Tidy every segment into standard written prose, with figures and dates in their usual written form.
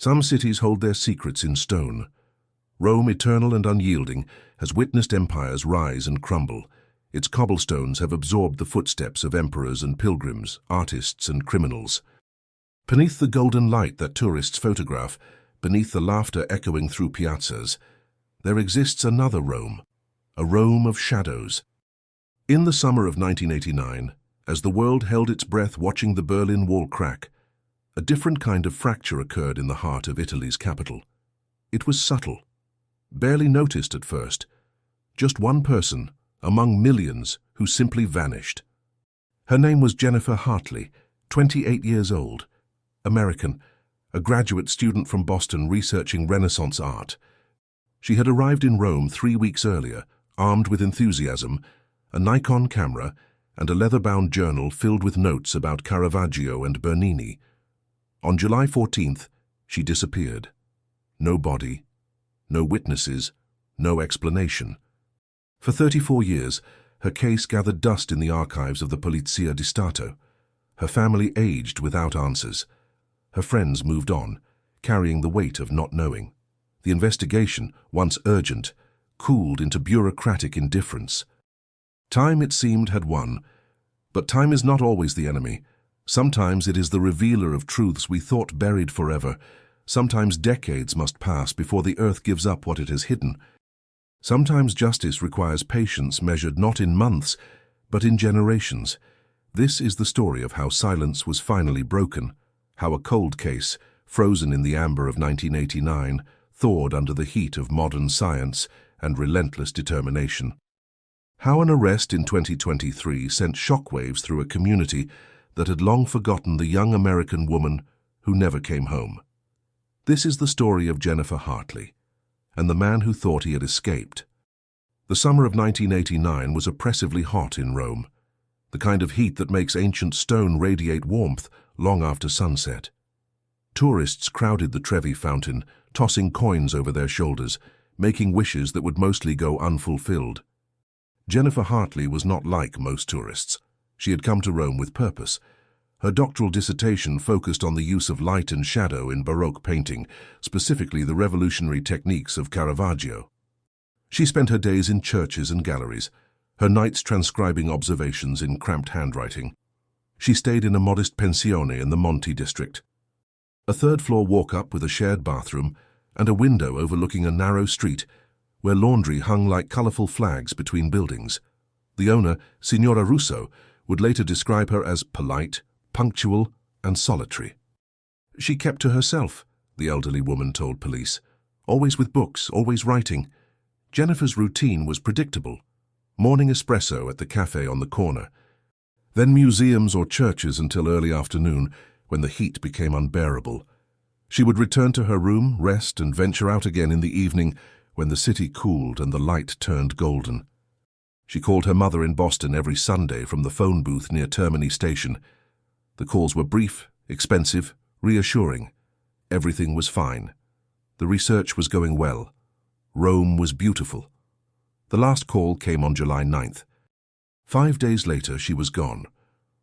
Some cities hold their secrets in stone. Rome, eternal and unyielding, has witnessed empires rise and crumble. Its cobblestones have absorbed the footsteps of emperors and pilgrims, artists and criminals. Beneath the golden light that tourists photograph, beneath the laughter echoing through piazzas, there exists another Rome, a Rome of shadows. In the summer of 1989, as the world held its breath watching the Berlin Wall crack, a different kind of fracture occurred in the heart of Italy's capital. It was subtle, barely noticed at first. Just one person, among millions, who simply vanished. Her name was Jennifer Hartley, 28 years old, American, a graduate student from Boston researching Renaissance art. She had arrived in Rome 3 weeks earlier, armed with enthusiasm, a Nikon camera, and a leather-bound journal filled with notes about Caravaggio and Bernini. On July 14th, she disappeared. No body, no witnesses, no explanation. For 34 years, her case gathered dust in the archives of the Polizia di Stato. Her family aged without answers. Her friends moved on, carrying the weight of not knowing. The investigation, once urgent, cooled into bureaucratic indifference. Time, it seemed, had won. But time is not always the enemy. Sometimes it is the revealer of truths we thought buried forever. Sometimes decades must pass before the earth gives up what it has hidden. Sometimes justice requires patience measured not in months, but in generations. This is the story of how silence was finally broken, how a cold case, frozen in the amber of 1989, thawed under the heat of modern science and relentless determination. How an arrest in 2023 sent shockwaves through a community that had long forgotten the young American woman who never came home. This is the story of Jennifer Hartley, and the man who thought he had escaped. The summer of 1989 was oppressively hot in Rome, the kind of heat that makes ancient stone radiate warmth long after sunset. Tourists crowded the Trevi Fountain, tossing coins over their shoulders, making wishes that would mostly go unfulfilled. Jennifer Hartley was not like most tourists. She had come to Rome with purpose. Her doctoral dissertation focused on the use of light and shadow in Baroque painting, specifically the revolutionary techniques of Caravaggio. She spent her days in churches and galleries, her nights transcribing observations in cramped handwriting. She stayed in a modest pensione in the Monti district, a third-floor walk-up with a shared bathroom and a window overlooking a narrow street where laundry hung like colorful flags between buildings. The owner, Signora Russo, would later describe her as polite, punctual, and solitary. She kept to herself, the elderly woman told police, always with books, always writing. Jennifer's routine was predictable. Morning espresso at the cafe on the corner, then museums or churches until early afternoon when the heat became unbearable. She would return to her room, rest, and venture out again in the evening when the city cooled and the light turned golden. She called her mother in Boston every Sunday from the phone booth near Termini Station. The calls were brief, expensive, reassuring. Everything was fine. The research was going well. Rome was beautiful. The last call came on July 9th. 5 days later, she was gone.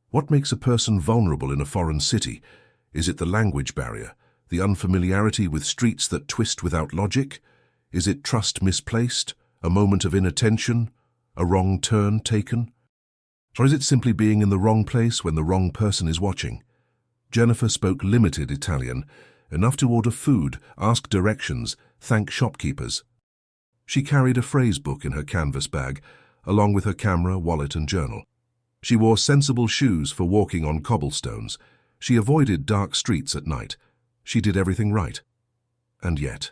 What makes a person vulnerable in a foreign city? Is it the language barrier, the unfamiliarity with streets that twist without logic? Is it trust misplaced, a moment of inattention, a wrong turn taken? Or is it simply being in the wrong place when the wrong person is watching? Jennifer spoke limited Italian, enough to order food, ask directions, thank shopkeepers. She carried a phrase book in her canvas bag, along with her camera, wallet, and journal. She wore sensible shoes for walking on cobblestones. She avoided dark streets at night. She did everything right. And yet,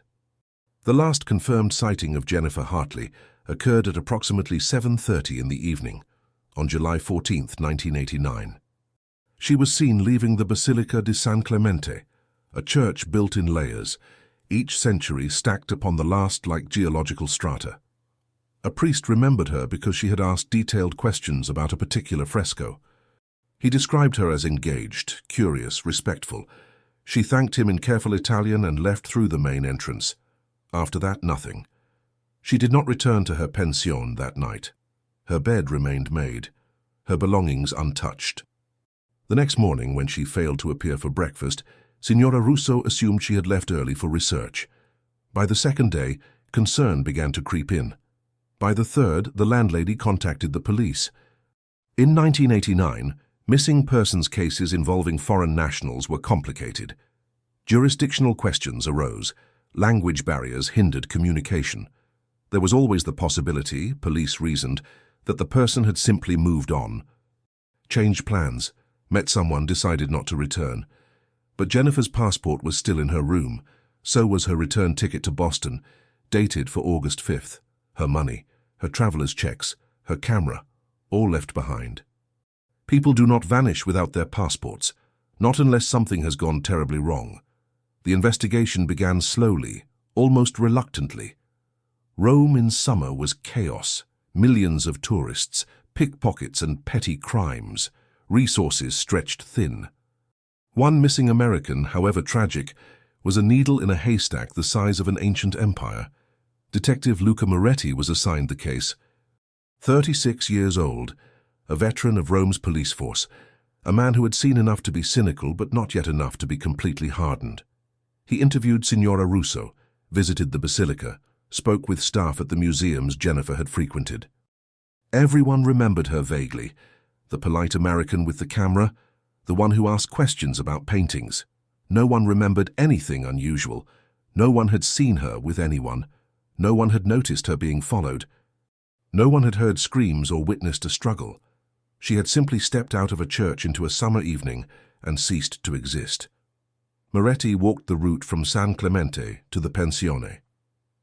the last confirmed sighting of Jennifer Hartley occurred at approximately 7:30 in the evening, on July 14, 1989. She was seen leaving the Basilica di San Clemente, a church built in layers, each century stacked upon the last like geological strata. A priest remembered her because she had asked detailed questions about a particular fresco. He described her as engaged, curious, respectful. She thanked him in careful Italian and left through the main entrance. After that, nothing. She did not return to her pension that night. Her bed remained made, her belongings untouched. The next morning, when she failed to appear for breakfast, Signora Russo assumed she had left early for research. By the second day, concern began to creep in. By the third, the landlady contacted the police. In 1989, missing persons cases involving foreign nationals were complicated. Jurisdictional questions arose. Language barriers hindered communication. There was always the possibility, police reasoned, that the person had simply moved on. Changed plans, met someone, decided not to return. But Jennifer's passport was still in her room. So was her return ticket to Boston, dated for August 5th. Her money, her traveler's checks, her camera, all left behind. People do not vanish without their passports, not unless something has gone terribly wrong. The investigation began slowly, almost reluctantly. Rome in summer was chaos. Millions of tourists, pickpockets and petty crimes. Resources stretched thin. One missing American, however tragic, was a needle in a haystack the size of an ancient empire. Detective Luca Moretti was assigned the case. 36 years old, a veteran of Rome's police force, a man who had seen enough to be cynical but not yet enough to be completely hardened. He interviewed Signora Russo, visited the basilica, spoke with staff at the museums Jennifer had frequented. Everyone remembered her vaguely, the polite American with the camera, the one who asked questions about paintings. No one remembered anything unusual. No one had seen her with anyone. No one had noticed her being followed. No one had heard screams or witnessed a struggle. She had simply stepped out of a church into a summer evening and ceased to exist. Moretti walked the route from San Clemente to the Pensione.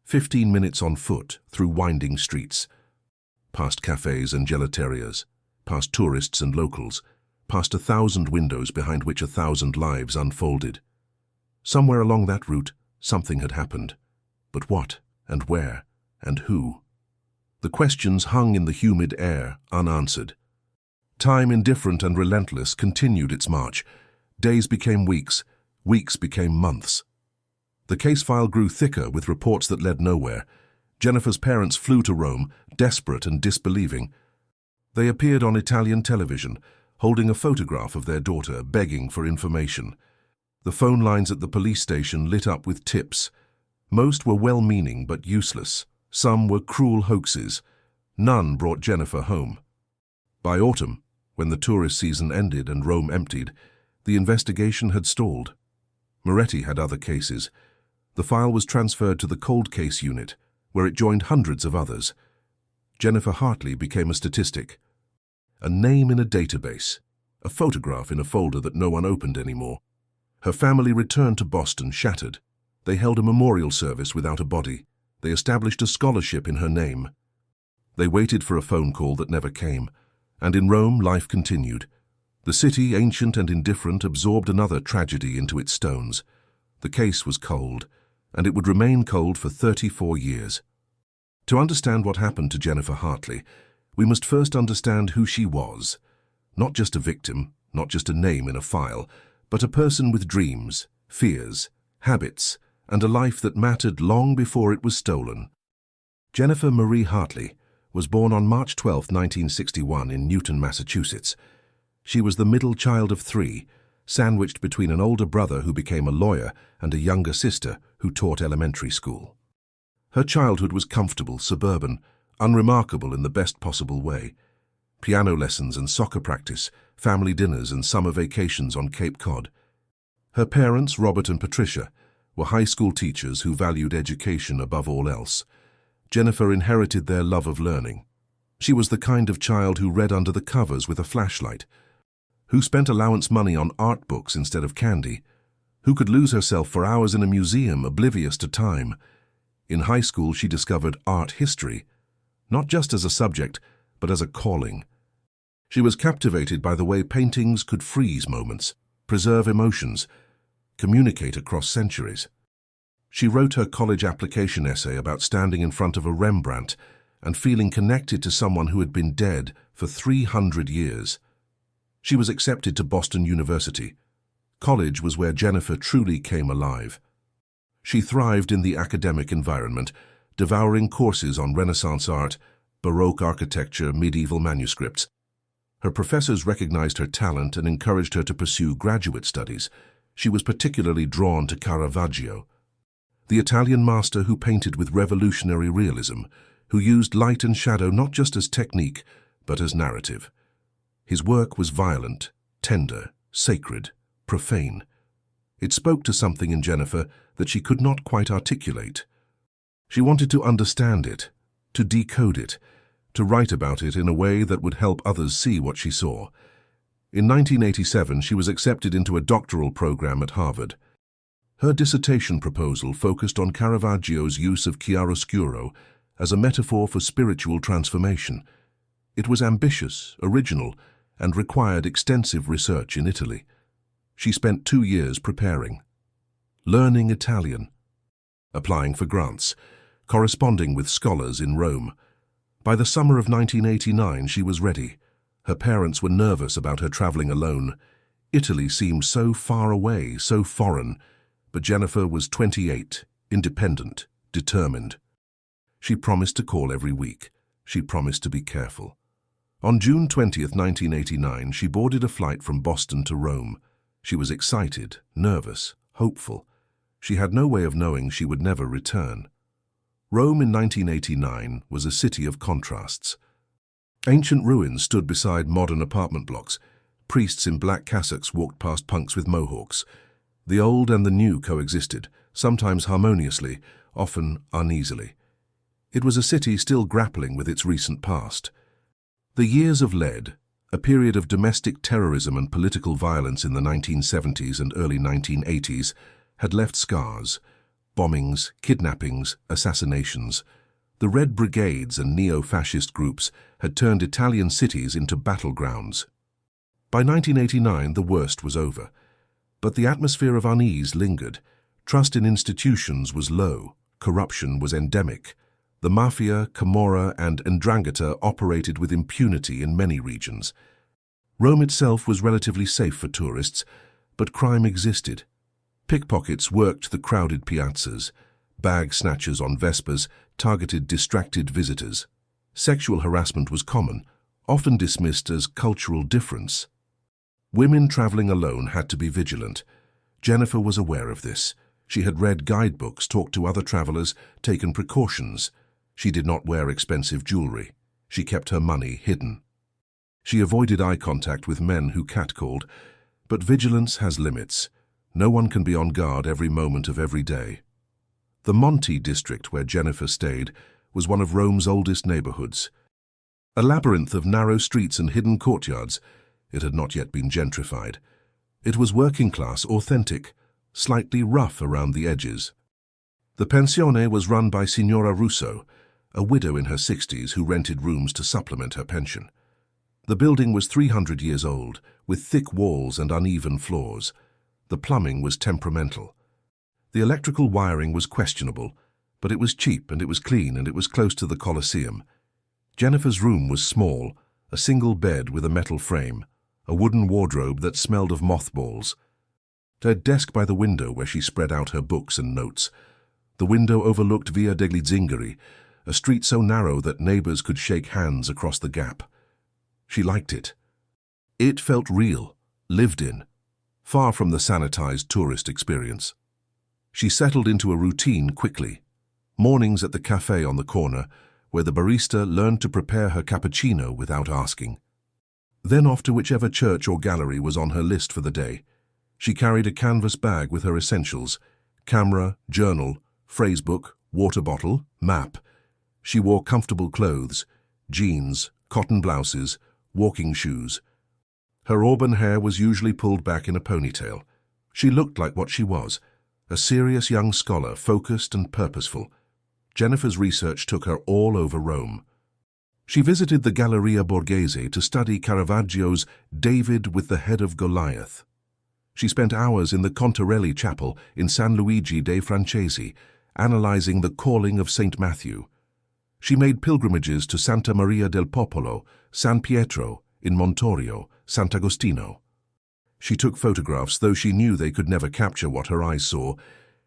15 minutes on foot through winding streets, past cafes and gelaterias, past tourists and locals, past 1,000 windows behind which 1,000 lives unfolded. Somewhere along that route, something had happened. But what, and where, and who? The questions hung in the humid air, unanswered. Time, indifferent and relentless, continued its march. Days became weeks, weeks became months. The case file grew thicker with reports that led nowhere. Jennifer's parents flew to Rome, desperate and disbelieving. They appeared on Italian television, holding a photograph of their daughter, begging for information. The phone lines at the police station lit up with tips. Most were well-meaning but useless. Some were cruel hoaxes. None brought Jennifer home. By autumn, when the tourist season ended and Rome emptied, the investigation had stalled. Moretti had other cases. The file was transferred to the cold case unit, where it joined hundreds of others. Jennifer Hartley became a statistic. A name in a database, a photograph in a folder that no one opened anymore. Her family returned to Boston shattered. They held a memorial service without a body. They established a scholarship in her name. They waited for a phone call that never came. And in Rome, life continued. The city, ancient and indifferent, absorbed another tragedy into its stones. The case was cold, and it would remain cold for 34 years. To understand what happened to Jennifer Hartley, we must first understand who she was. Not just a victim, not just a name in a file, but a person with dreams, fears, habits, and a life that mattered long before it was stolen. Jennifer Marie Hartley was born on March 12, 1961 in Newton, Massachusetts. She was the middle child of 3, sandwiched between an older brother who became a lawyer and a younger sister who taught elementary school. Her childhood was comfortable, suburban, unremarkable in the best possible way. Piano lessons and soccer practice, family dinners and summer vacations on Cape Cod. Her parents, Robert and Patricia, were high school teachers who valued education above all else. Jennifer inherited their love of learning. She was the kind of child who read under the covers with a flashlight, who spent allowance money on art books instead of candy, who could lose herself for hours in a museum oblivious to time. In high school, she discovered art history, not just as a subject, but as a calling. She was captivated by the way paintings could freeze moments, preserve emotions, communicate across centuries. She wrote her college application essay about standing in front of a Rembrandt and feeling connected to someone who had been dead for 300 years. She was accepted to Boston University. College was where Jennifer truly came alive. She thrived in the academic environment, devouring courses on Renaissance art, Baroque architecture, medieval manuscripts. Her professors recognized her talent and encouraged her to pursue graduate studies. She was particularly drawn to Caravaggio, the Italian master who painted with revolutionary realism, who used light and shadow not just as technique, but as narrative. His work was violent, tender, sacred, profane. It spoke to something in Jennifer that she could not quite articulate. She wanted to understand it, to decode it, to write about it in a way that would help others see what she saw. In 1987, she was accepted into a doctoral program at Harvard. Her dissertation proposal focused on Caravaggio's use of chiaroscuro as a metaphor for spiritual transformation. It was ambitious, original, and required extensive research in Italy. She spent 2 years preparing, learning Italian, applying for grants, corresponding with scholars in Rome. By the summer of 1989, she was ready. Her parents were nervous about her traveling alone. Italy seemed so far away, so foreign, but Jennifer was 28, independent, determined. She promised to call every week. She promised to be careful. On June 20th, 1989, she boarded a flight from Boston to Rome. She was excited, nervous, hopeful. She had no way of knowing she would never return. Rome in 1989 was a city of contrasts. Ancient ruins stood beside modern apartment blocks. Priests in black cassocks walked past punks with mohawks. The old and the new coexisted, sometimes harmoniously, often uneasily. It was a city still grappling with its recent past. The years of lead, a period of domestic terrorism and political violence in the 1970s and early 1980s, had left scars: bombings, kidnappings, assassinations. The Red Brigades and neo-fascist groups had turned Italian cities into battlegrounds. By 1989, the worst was over. But the atmosphere of unease lingered. Trust in institutions was low. Corruption was endemic. The mafia, camorra, and 'ndrangheta operated with impunity in many regions. Rome itself was relatively safe for tourists, but crime existed. Pickpockets worked the crowded piazzas. Bag snatchers on Vespas targeted distracted visitors. Sexual harassment was common, often dismissed as cultural difference. Women traveling alone had to be vigilant. Jennifer was aware of this. She had read guidebooks, talked to other travelers, taken precautions. She did not wear expensive jewelry. She kept her money hidden. She avoided eye contact with men who catcalled. But vigilance has limits. No one can be on guard every moment of every day. The Monti district, where Jennifer stayed, was one of Rome's oldest neighborhoods. A labyrinth of narrow streets and hidden courtyards. It had not yet been gentrified. It was working class, authentic, slightly rough around the edges. The pensione was run by Signora Russo, a widow in her 60s who rented rooms to supplement her pension. The building was 300 years old, with thick walls and uneven floors. The plumbing was temperamental. The electrical wiring was questionable, but it was cheap and it was clean and it was close to the Colosseum. Jennifer's room was small, a single bed with a metal frame, a wooden wardrobe that smelled of mothballs. Her desk by the window where she spread out her books and notes. The window overlooked Via degli Zingari, a street so narrow that neighbors could shake hands across the gap. She liked it. It felt real, lived in, far from the sanitized tourist experience. She settled into a routine quickly. Mornings at the cafe on the corner, where the barista learned to prepare her cappuccino without asking. Then off to whichever church or gallery was on her list for the day. She carried a canvas bag with her essentials: camera, journal, phrasebook, water bottle, map. She wore comfortable clothes, jeans, cotton blouses, walking shoes. Her auburn hair was usually pulled back in a ponytail. She looked like what she was, a serious young scholar, focused and purposeful. Jennifer's research took her all over Rome. She visited the Galleria Borghese to study Caravaggio's David with the Head of Goliath. She spent hours in the Contarelli Chapel in San Luigi dei Francesi, analyzing the calling of St. Matthew. She made pilgrimages to Santa Maria del Popolo, San Pietro, in Montorio, Sant'Agostino. She took photographs, though she knew they could never capture what her eyes saw.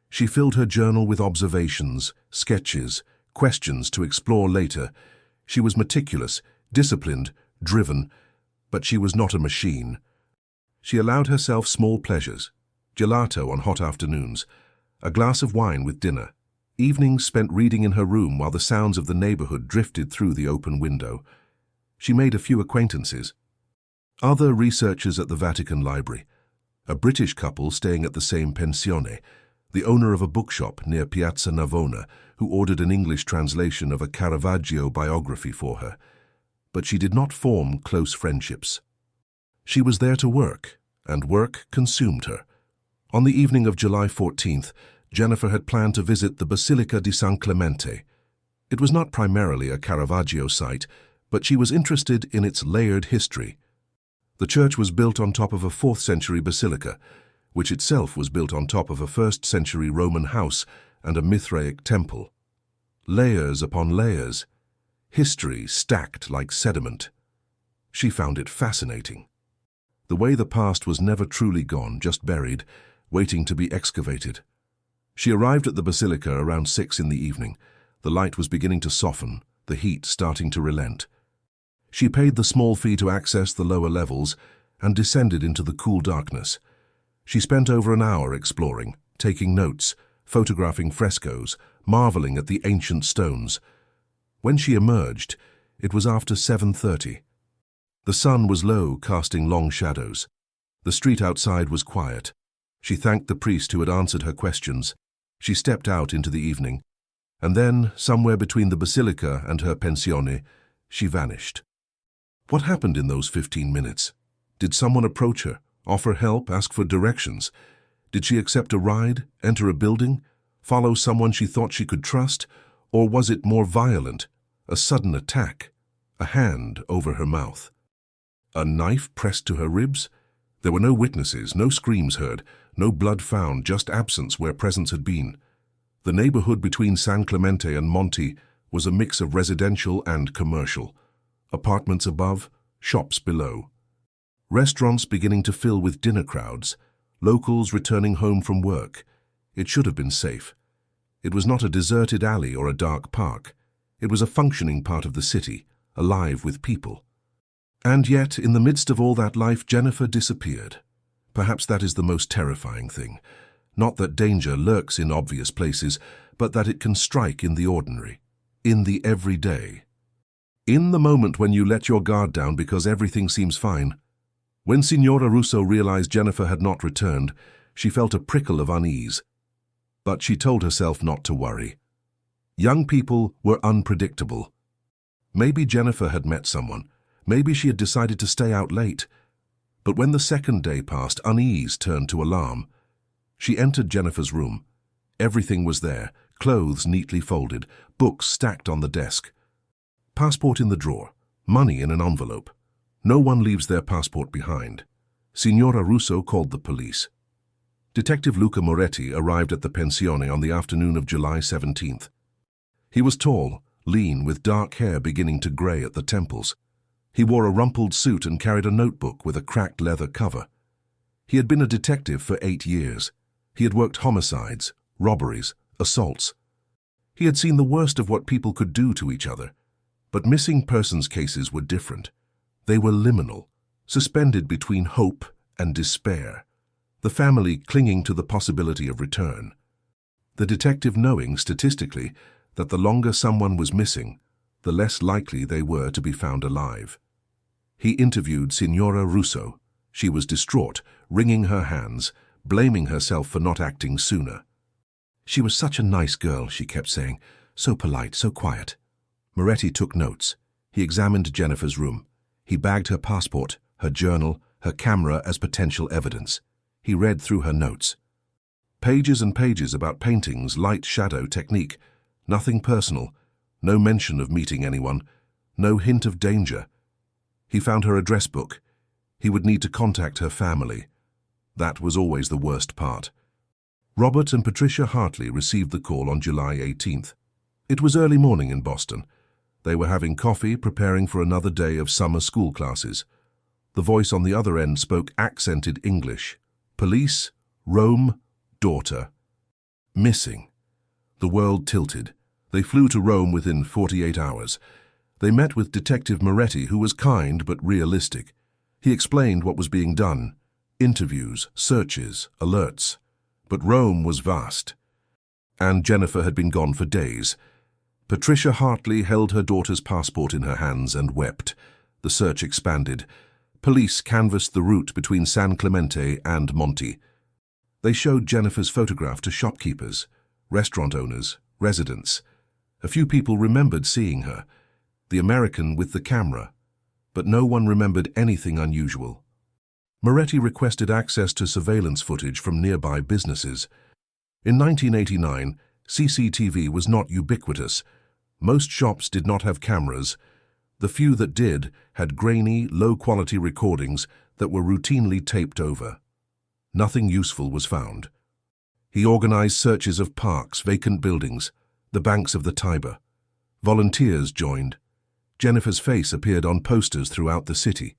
She filled her journal with observations, sketches, questions to explore later. She was meticulous, disciplined, driven, but she was not a machine. She allowed herself small pleasures: gelato on hot afternoons, a glass of wine with dinner, evenings spent reading in her room while the sounds of the neighborhood drifted through the open window. She made a few acquaintances. Other researchers at the Vatican Library, a British couple staying at the same pensione, the owner of a bookshop near Piazza Navona, who ordered an English translation of a Caravaggio biography for her. But she did not form close friendships. She was there to work, and work consumed her. On the evening of July 14th, Jennifer had planned to visit the Basilica di San Clemente. It was not primarily a Caravaggio site, but she was interested in its layered history. The church was built on top of a 4th century basilica, which itself was built on top of a 1st century Roman house and a Mithraic temple. Layers upon layers, history stacked like sediment. She found it fascinating. The way the past was never truly gone, just buried, waiting to be excavated. She arrived at the basilica around 6 in the evening. The light was beginning to soften, the heat starting to relent. She paid the small fee to access the lower levels and descended into the cool darkness. She spent over an hour exploring, taking notes, photographing frescoes, marveling at the ancient stones. When she emerged, it was after 7:30. The sun was low, casting long shadows. The street outside was quiet. She thanked the priest who had answered her questions. She stepped out into the evening, and then, somewhere between the basilica and her pensione, she vanished. What happened in those 15 minutes? Did someone approach her, offer help, ask for directions? Did she accept a ride, enter a building, follow someone she thought she could trust? Or was it more violent, a sudden attack, a hand over her mouth? A knife pressed to her ribs? There were no witnesses, no screams heard, no blood found, just absence where presence had been. The neighborhood between San Clemente and Monte was a mix of residential and commercial. Apartments above, shops below. Restaurants beginning to fill with dinner crowds, locals returning home from work. It should have been safe. It was not a deserted alley or a dark park. It was a functioning part of the city, alive with people. And yet, in the midst of all that life, Jennifer disappeared. Perhaps that is the most terrifying thing. Not that danger lurks in obvious places, but that it can strike in the ordinary, in the everyday. In the moment when you let your guard down because everything seems fine. When Signora Russo realized Jennifer had not returned, she felt a prickle of unease. But she told herself not to worry. Young people were unpredictable. Maybe Jennifer had met someone. Maybe she had decided to stay out late. But when the second day passed, unease turned to alarm. She entered Jennifer's room. Everything was there, clothes neatly folded, books stacked on the desk. Passport in the drawer, money in an envelope. No one leaves their passport behind. Signora Russo called the police. Detective Luca Moretti arrived at the pensione on the afternoon of July 17th. He was tall, lean, with dark hair beginning to grey at the temples. He wore a rumpled suit and carried a notebook with a cracked leather cover. He had been a detective for 8 years. He had worked homicides, robberies, assaults. He had seen the worst of what people could do to each other. But missing persons cases were different. They were liminal, suspended between hope and despair, the family clinging to the possibility of return. The detective knowing, statistically, that the longer someone was missing, the less likely they were to be found alive. He interviewed Signora Russo. She was distraught, wringing her hands, blaming herself for not acting sooner. She was such a nice girl, she kept saying, so polite, so quiet. Moretti took notes. He examined Jennifer's room. He bagged her passport, her journal, her camera as potential evidence. He read through her notes. Pages and pages about paintings, light, shadow, technique. Nothing personal. No mention of meeting anyone. No hint of danger. He found her address book. He would need to contact her family. That was always the worst part. Robert and Patricia Hartley received the call on July 18th. It was early morning in Boston. They were having coffee, preparing for another day of summer school classes. The voice on the other end spoke accented English. Police, Rome, daughter. Missing. The world tilted. They flew to Rome within 48 hours. They met with Detective Moretti, who was kind but realistic. He explained what was being done. interviews, searches, alerts. But Rome was vast. And Jennifer had been gone for days. Patricia Hartley held her daughter's passport in her hands and wept. The search expanded. Police canvassed the route between San Clemente and Monte. They showed Jennifer's photograph to shopkeepers, restaurant owners, residents. A few people remembered seeing her, the American with the camera, but no one remembered anything unusual. Moretti requested access to surveillance footage from nearby businesses. In 1989, CCTV was not ubiquitous. Most shops did not have cameras. The few that did had grainy, low-quality recordings that were routinely taped over. Nothing useful was found. He organized searches of parks, vacant buildings, the banks of the Tiber. Volunteers joined. Jennifer's face appeared on posters throughout the city.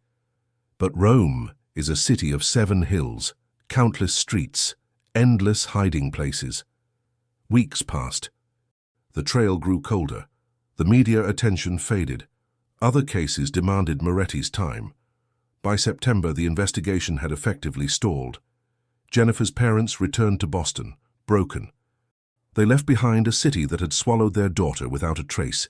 But Rome is a city of 7 hills, countless streets, endless hiding places. Weeks passed. The trail grew colder. The media attention faded. Other cases demanded Moretti's time. By September, the investigation had effectively stalled. Jennifer's parents returned to Boston, broken. They left behind a city that had swallowed their daughter without a trace,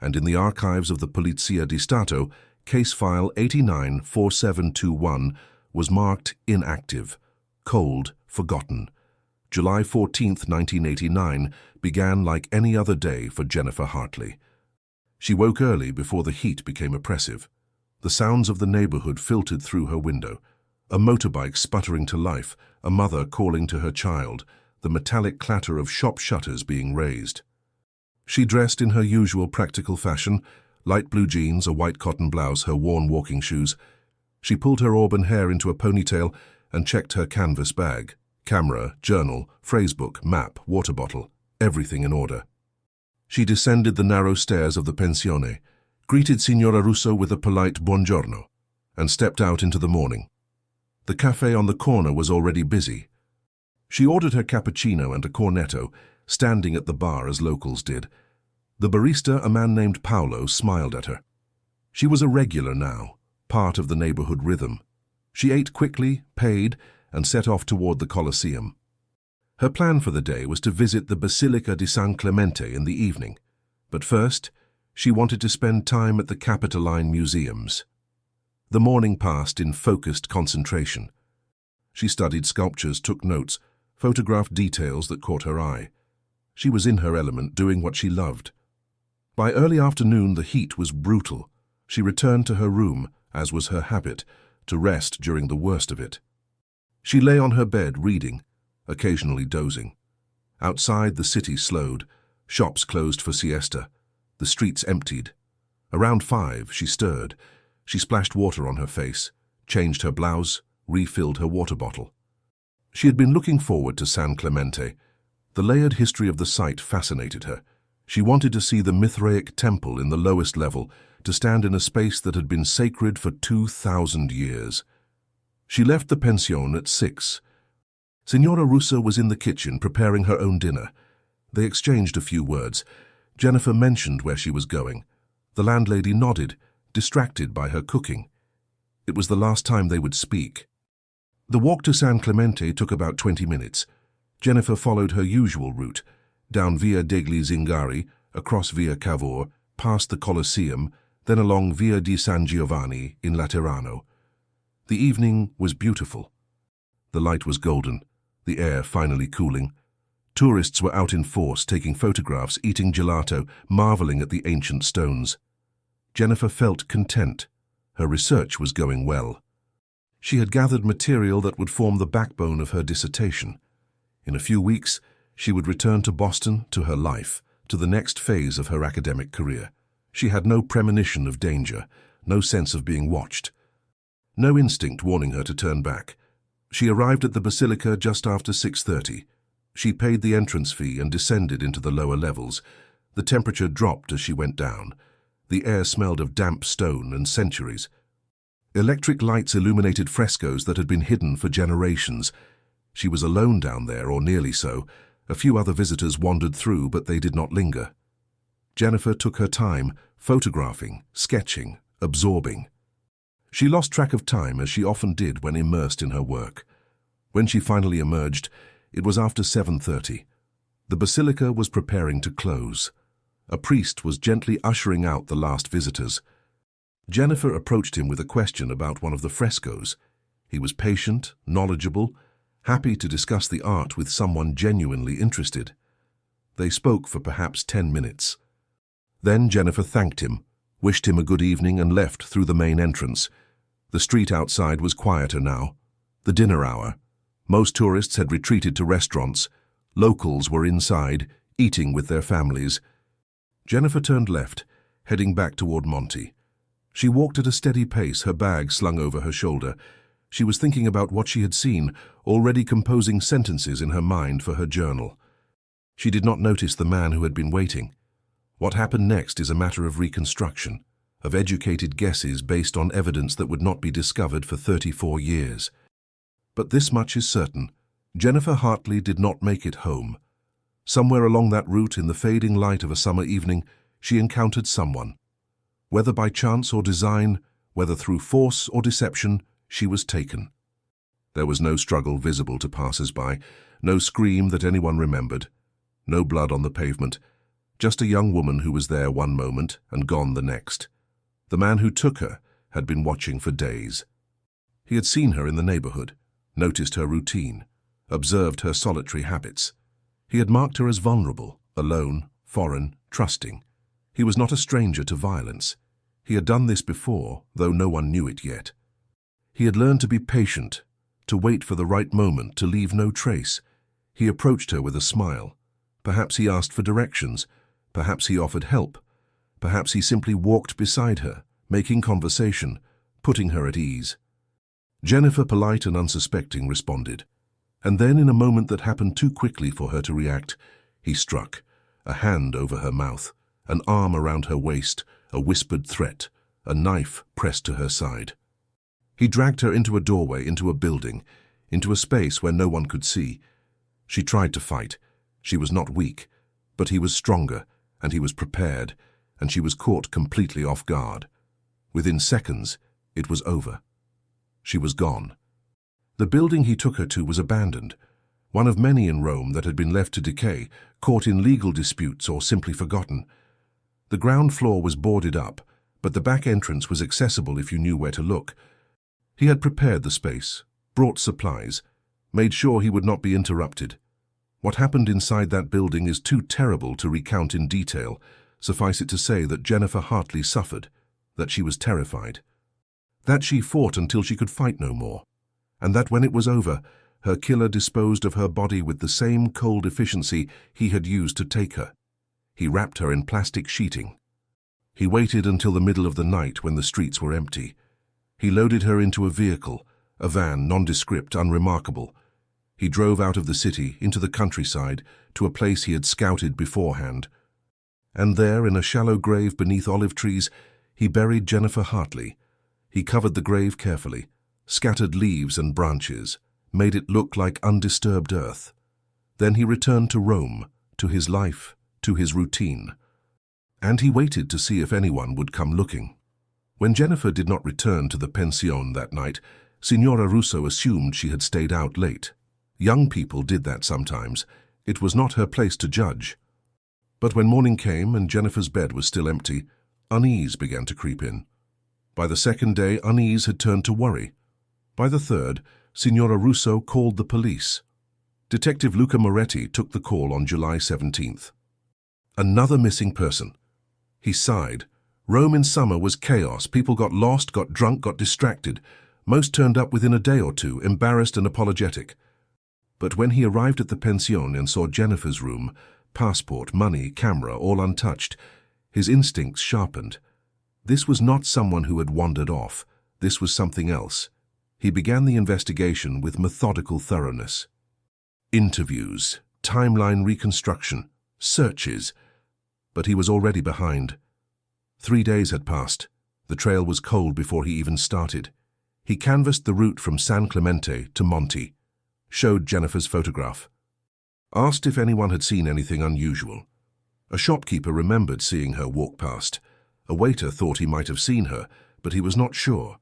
and in the archives of the Polizia di Stato, case file 894721 was marked inactive, cold, forgotten. July 14, 1989, began like any other day for Jennifer Hartley. She woke early before the heat became oppressive. The sounds of the neighborhood filtered through her window. A motorbike sputtering to life, a mother calling to her child, the metallic clatter of shop shutters being raised. She dressed in her usual practical fashion, light blue jeans, a white cotton blouse, her worn walking shoes. She pulled her auburn hair into a ponytail and checked her canvas bag. Camera, journal, phrasebook, map, water bottle, everything in order. She descended the narrow stairs of the pensione, greeted Signora Russo with a polite buongiorno, and stepped out into the morning. The cafe on the corner was already busy. She ordered her cappuccino and a cornetto, standing at the bar as locals did. The barista, a man named Paolo, smiled at her. She was a regular now, part of the neighborhood rhythm. She ate quickly, paid, and set off toward the Colosseum. Her plan for the day was to visit the Basilica di San Clemente in the evening, but first, she wanted to spend time at the Capitoline museums. The morning passed in focused concentration. She studied sculptures, took notes, photographed details that caught her eye. She was in her element, doing what she loved. By early afternoon, the heat was brutal. She returned to her room, as was her habit, to rest during the worst of it. She lay on her bed, reading, occasionally dozing. Outside, the city slowed. Shops closed for siesta. The streets emptied. Around 5, she stirred. She splashed water on her face, changed her blouse, refilled her water bottle. She had been looking forward to San Clemente. The layered history of the site fascinated her. She wanted to see the Mithraic temple in the lowest level, to stand in a space that had been sacred for 2,000 years. She left the pension at 6. Signora Russo was in the kitchen preparing her own dinner. They exchanged a few words. Jennifer mentioned where she was going. The landlady nodded, distracted by her cooking. It was the last time they would speak. The walk to San Clemente took about 20 minutes. Jennifer followed her usual route, down Via degli Zingari, across Via Cavour, past the Colosseum, then along Via di San Giovanni in Laterano. The evening was beautiful. The light was golden, the air finally cooling. Tourists were out in force, taking photographs, eating gelato, marveling at the ancient stones. Jennifer felt content. Her research was going well. She had gathered material that would form the backbone of her dissertation. In a few weeks, she would return to Boston, to her life, to the next phase of her academic career. She had no premonition of danger, no sense of being watched, no instinct warning her to turn back. She arrived at the Basilica just after 6:30. She paid the entrance fee and descended into the lower levels. The temperature dropped as she went down. The air smelled of damp stone and centuries. Electric lights illuminated frescoes that had been hidden for generations. She was alone down there, or nearly so. A few other visitors wandered through, but they did not linger. Jennifer took her time, photographing, sketching, absorbing. She lost track of time, as she often did when immersed in her work. When she finally emerged, it was after 7:30. The basilica was preparing to close. A priest was gently ushering out the last visitors. Jennifer approached him with a question about one of the frescoes. He was patient, knowledgeable, happy to discuss the art with someone genuinely interested. They spoke for perhaps 10 minutes. Then Jennifer thanked him, wished him a good evening, and left through the main entrance. The street outside was quieter now. The dinner hour. Most tourists had retreated to restaurants. Locals were inside, eating with their families. Jennifer turned left, heading back toward Monty. She walked at a steady pace, her bag slung over her shoulder. She was thinking about what she had seen, already composing sentences in her mind for her journal. She did not notice the man who had been waiting. What happened next is a matter of reconstruction, of educated guesses based on evidence that would not be discovered for 34 years. But this much is certain: Jennifer Hartley did not make it home. Somewhere along that route, in the fading light of a summer evening, she encountered someone. Whether by chance or design, whether through force or deception, she was taken. There was no struggle visible to passers-by, no scream that anyone remembered, no blood on the pavement, just a young woman who was there one moment and gone the next. The man who took her had been watching for days. He had seen her in the neighborhood, noticed her routine, observed her solitary habits. He had marked her as vulnerable, alone, foreign, trusting. He was not a stranger to violence. He had done this before, though no one knew it yet. He had learned to be patient, to wait for the right moment, to leave no trace. He approached her with a smile. Perhaps he asked for directions. Perhaps he offered help. Perhaps he simply walked beside her, making conversation, putting her at ease. Jennifer, polite and unsuspecting, responded. And then, in a moment that happened too quickly for her to react, he struck, a hand over her mouth, an arm around her waist, a whispered threat, a knife pressed to her side. He dragged her into a doorway, into a building, into a space where no one could see. She tried to fight. She was not weak, but he was stronger, and he was prepared, and she was caught completely off guard. Within seconds, it was over. She was gone. The building he took her to was abandoned, one of many in Rome that had been left to decay, caught in legal disputes or simply forgotten. The ground floor was boarded up, but the back entrance was accessible if you knew where to look. He had prepared the space, brought supplies, made sure he would not be interrupted. What happened inside that building is too terrible to recount in detail. Suffice it to say that Jennifer Hartley suffered, that she was terrified, that she fought until she could fight no more, and that when it was over, her killer disposed of her body with the same cold efficiency he had used to take her. He wrapped her in plastic sheeting. He waited until the middle of the night when the streets were empty. He loaded her into a vehicle, a van, nondescript, unremarkable. He drove out of the city, into the countryside, to a place he had scouted beforehand. And there, in a shallow grave beneath olive trees, he buried Jennifer Hartley. He covered the grave carefully, scattered leaves and branches, made it look like undisturbed earth. Then he returned to Rome, to his life, to his routine. And he waited to see if anyone would come looking. When Jennifer did not return to the pension that night, Signora Russo assumed she had stayed out late. Young people did that sometimes. It was not her place to judge. But when morning came and Jennifer's bed was still empty, unease began to creep in. By the second day, unease had turned to worry. By the third, Signora Russo called the police. Detective Luca Moretti took the call on July 17th. Another missing person. He sighed. Rome in summer was chaos. People got lost, got drunk, got distracted. Most turned up within a day or two, embarrassed and apologetic. But when he arrived at the pension and saw Jennifer's room, passport, money, camera, all untouched, his instincts sharpened. This was not someone who had wandered off. This was something else. He began the investigation with methodical thoroughness. Interviews, timeline reconstruction, searches. But he was already behind. 3 days had passed. The trail was cold before he even started. He canvassed the route from San Clemente to Monty, showed Jennifer's photograph, asked if anyone had seen anything unusual. A shopkeeper remembered seeing her walk past. A waiter thought he might have seen her, but he was not sure.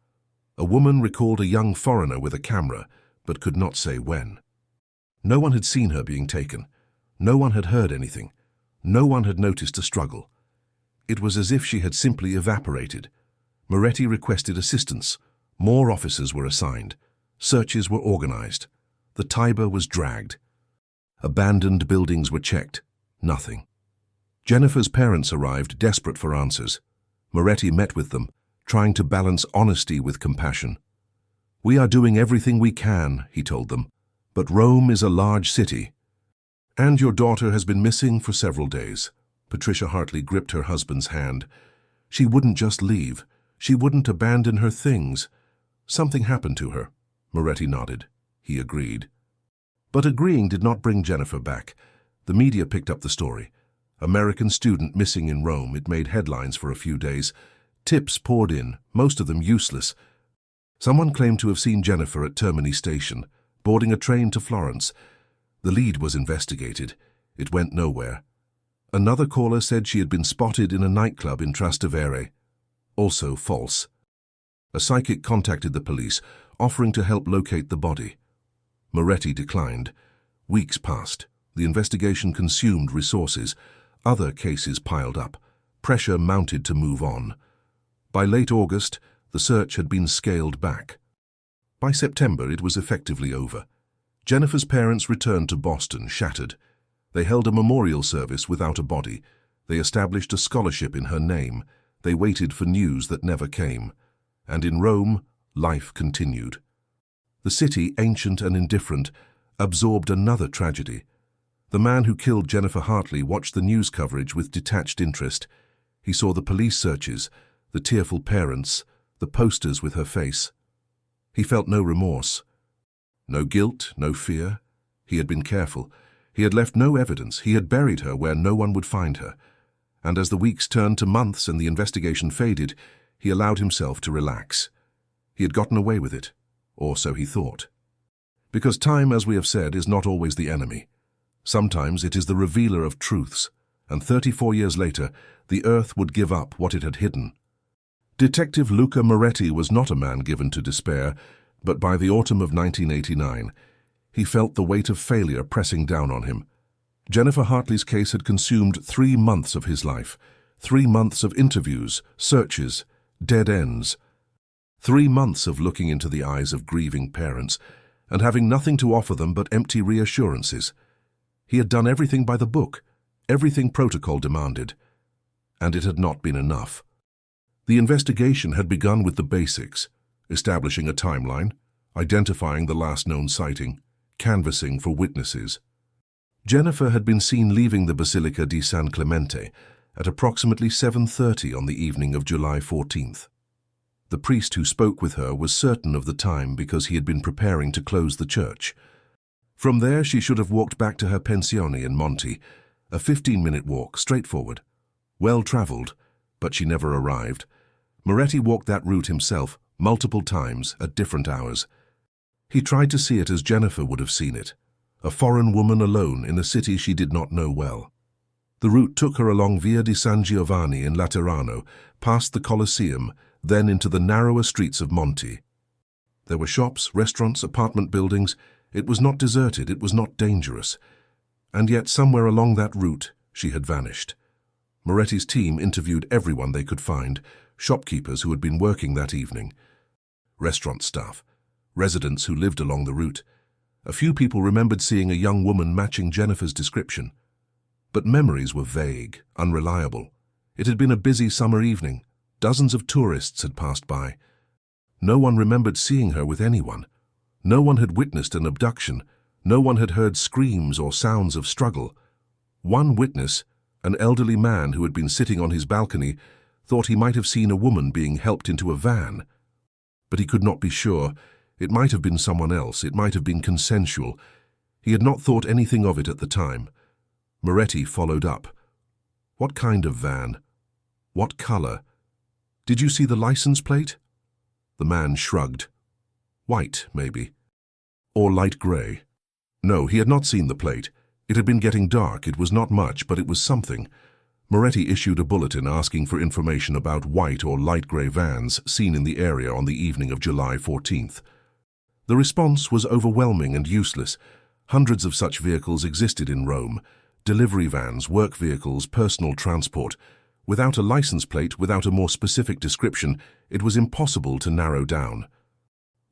A woman recalled a young foreigner with a camera, but could not say when. No one had seen her being taken. No one had heard anything. No one had noticed a struggle. It was as if she had simply evaporated. Moretti requested assistance. More officers were assigned. Searches were organized. The Tiber was dragged. Abandoned buildings were checked. Nothing. Jennifer's parents arrived, desperate for answers. Moretti met with them, trying to balance honesty with compassion. "We are doing everything we can," he told them, "but Rome is a large city. And your daughter has been missing for several days." Patricia Hartley gripped her husband's hand. She wouldn't just leave. She wouldn't abandon her things. "Something happened to her." Moretti nodded. He agreed. But agreeing did not bring Jennifer back. The media picked up the story. American student missing in Rome. It made headlines for a few days. Tips poured in, most of them useless. Someone claimed to have seen Jennifer at Termini Station, boarding a train to Florence. The lead was investigated. It went nowhere. Another caller said she had been spotted in a nightclub in Trastevere. Also false. A psychic contacted the police, offering to help locate the body. Moretti declined. Weeks passed. The investigation consumed resources. Other cases piled up. Pressure mounted to move on. By late August, the search had been scaled back. By September, it was effectively over. Jennifer's parents returned to Boston, shattered. They held a memorial service without a body. They established a scholarship in her name. They waited for news that never came. And in Rome, life continued. The city, ancient and indifferent, absorbed another tragedy. The man who killed Jennifer Hartley watched the news coverage with detached interest. He saw the police searches, the tearful parents, the posters with her face. He felt no remorse. No guilt, no fear. He had been careful. He had left no evidence. He had buried her where no one would find her. And as the weeks turned to months and the investigation faded, he allowed himself to relax. He had gotten away with it, or so he thought. Because time, as we have said, is not always the enemy. Sometimes it is the revealer of truths, and 34 years later, the earth would give up what it had hidden. Detective Luca Moretti was not a man given to despair, but by the autumn of 1989, he felt the weight of failure pressing down on him. Jennifer Hartley's case had consumed 3 months of his life, 3 months of interviews, searches, dead ends. 3 months of looking into the eyes of grieving parents and having nothing to offer them but empty reassurances. He had done everything by the book, everything protocol demanded, and it had not been enough. The investigation had begun with the basics, establishing a timeline, identifying the last known sighting, canvassing for witnesses. Jennifer had been seen leaving the Basilica di San Clemente at approximately 7:30 on the evening of July 14th. The priest who spoke with her was certain of the time because he had been preparing to close the church. From there, she should have walked back to her pensione in Monte, a 15-minute walk, straightforward. Well-traveled, but she never arrived. Moretti walked that route himself, multiple times, at different hours. He tried to see it as Jennifer would have seen it, a foreign woman alone in a city she did not know well. The route took her along Via di San Giovanni in Laterano, past the Colosseum, then into the narrower streets of Monte. There were shops, restaurants, apartment buildings. It was not deserted, it was not dangerous. And yet somewhere along that route, she had vanished. Moretti's team interviewed everyone they could find, shopkeepers who had been working that evening, restaurant staff, residents who lived along the route. A few people remembered seeing a young woman matching Jennifer's description. But memories were vague, unreliable. It had been a busy summer evening. Dozens of tourists had passed by. No one remembered seeing her with anyone. No one had witnessed an abduction. No one had heard screams or sounds of struggle. One witness, an elderly man who had been sitting on his balcony, thought he might have seen a woman being helped into a van. But he could not be sure. It might have been someone else. It might have been consensual. He had not thought anything of it at the time. Moretti followed up. What kind of van? What color? Did you see the license plate? The man shrugged. White, maybe. Or light gray. No, he had not seen the plate. It had been getting dark. It was not much, but it was something. Moretti issued a bulletin asking for information about white or light grey vans seen in the area on the evening of July 14th. The response was overwhelming and useless. Hundreds of such vehicles existed in Rome: delivery vans, work vehicles, personal transport. Without a license plate, without a more specific description, it was impossible to narrow down.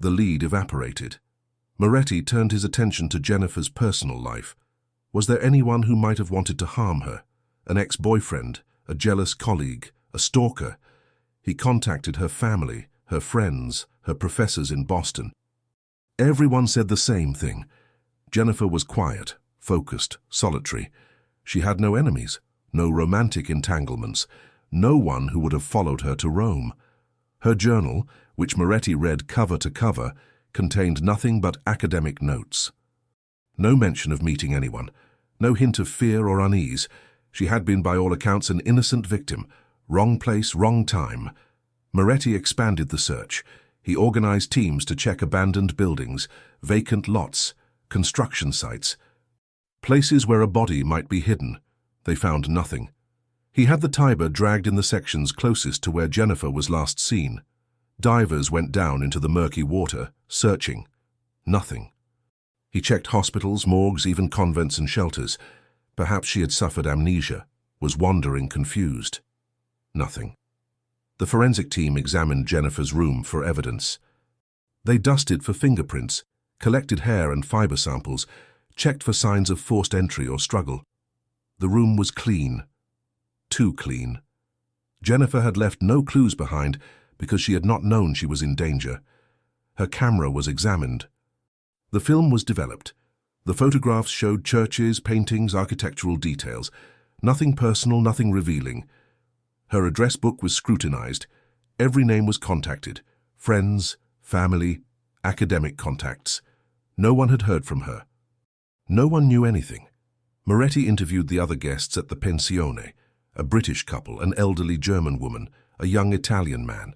The lead evaporated. Moretti turned his attention to Jennifer's personal life. Was there anyone who might have wanted to harm her? An ex-boyfriend, a jealous colleague, a stalker? He contacted her family, her friends, her professors in Boston. Everyone said the same thing. Jennifer was quiet, focused, solitary. She had no enemies, no romantic entanglements, no one who would have followed her to Rome. Her journal, which Moretti read cover to cover, contained nothing but academic notes. No mention of meeting anyone, no hint of fear or unease. She had been, by all accounts, an innocent victim. Wrong place, wrong time. Moretti expanded the search. He organized teams to check abandoned buildings, vacant lots, construction sites, places where a body might be hidden. They found nothing. He had the Tiber dragged in the sections closest to where Jennifer was last seen. Divers went down into the murky water, searching. Nothing. He checked hospitals, morgues, even convents and shelters. Perhaps she had suffered amnesia, was wandering confused. Nothing. The forensic team examined Jennifer's room for evidence. They dusted for fingerprints, collected hair and fiber samples, checked for signs of forced entry or struggle. The room was clean. Too clean. Jennifer had left no clues behind because she had not known she was in danger. Her camera was examined. The film was developed. The photographs showed churches, paintings, architectural details. Nothing personal, nothing revealing. Her address book was scrutinized. Every name was contacted. Friends, family, academic contacts. No one had heard from her. No one knew anything. Moretti interviewed the other guests at the pensione, a British couple, an elderly German woman, a young Italian man.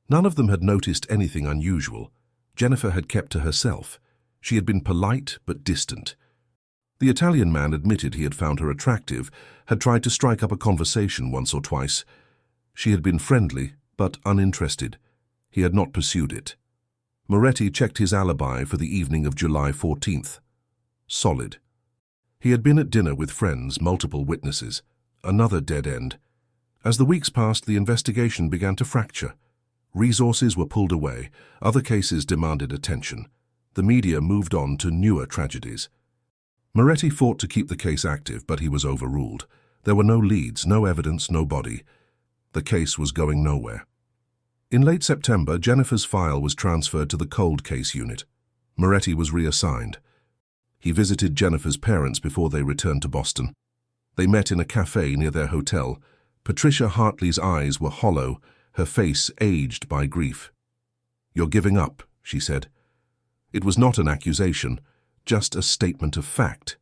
None of them had noticed anything unusual. Jennifer had kept to herself. She had been polite but distant. The Italian man admitted he had found her attractive, had tried to strike up a conversation once or twice. She had been friendly but uninterested. He had not pursued it. Moretti checked his alibi for the evening of July 14th. Solid. He had been at dinner with friends, multiple witnesses. Another dead end. As the weeks passed, the investigation began to fracture. Resources were pulled away. Other cases demanded attention. The media moved on to newer tragedies. Moretti fought to keep the case active, but he was overruled. There were no leads, no evidence, no body. The case was going nowhere. In late September, Jennifer's file was transferred to the cold case unit. Moretti was reassigned. He visited Jennifer's parents before they returned to Boston. They met in a cafe near their hotel. Patricia Hartley's eyes were hollow, her face aged by grief. "You're giving up," she said. It was not an accusation, just a statement of fact.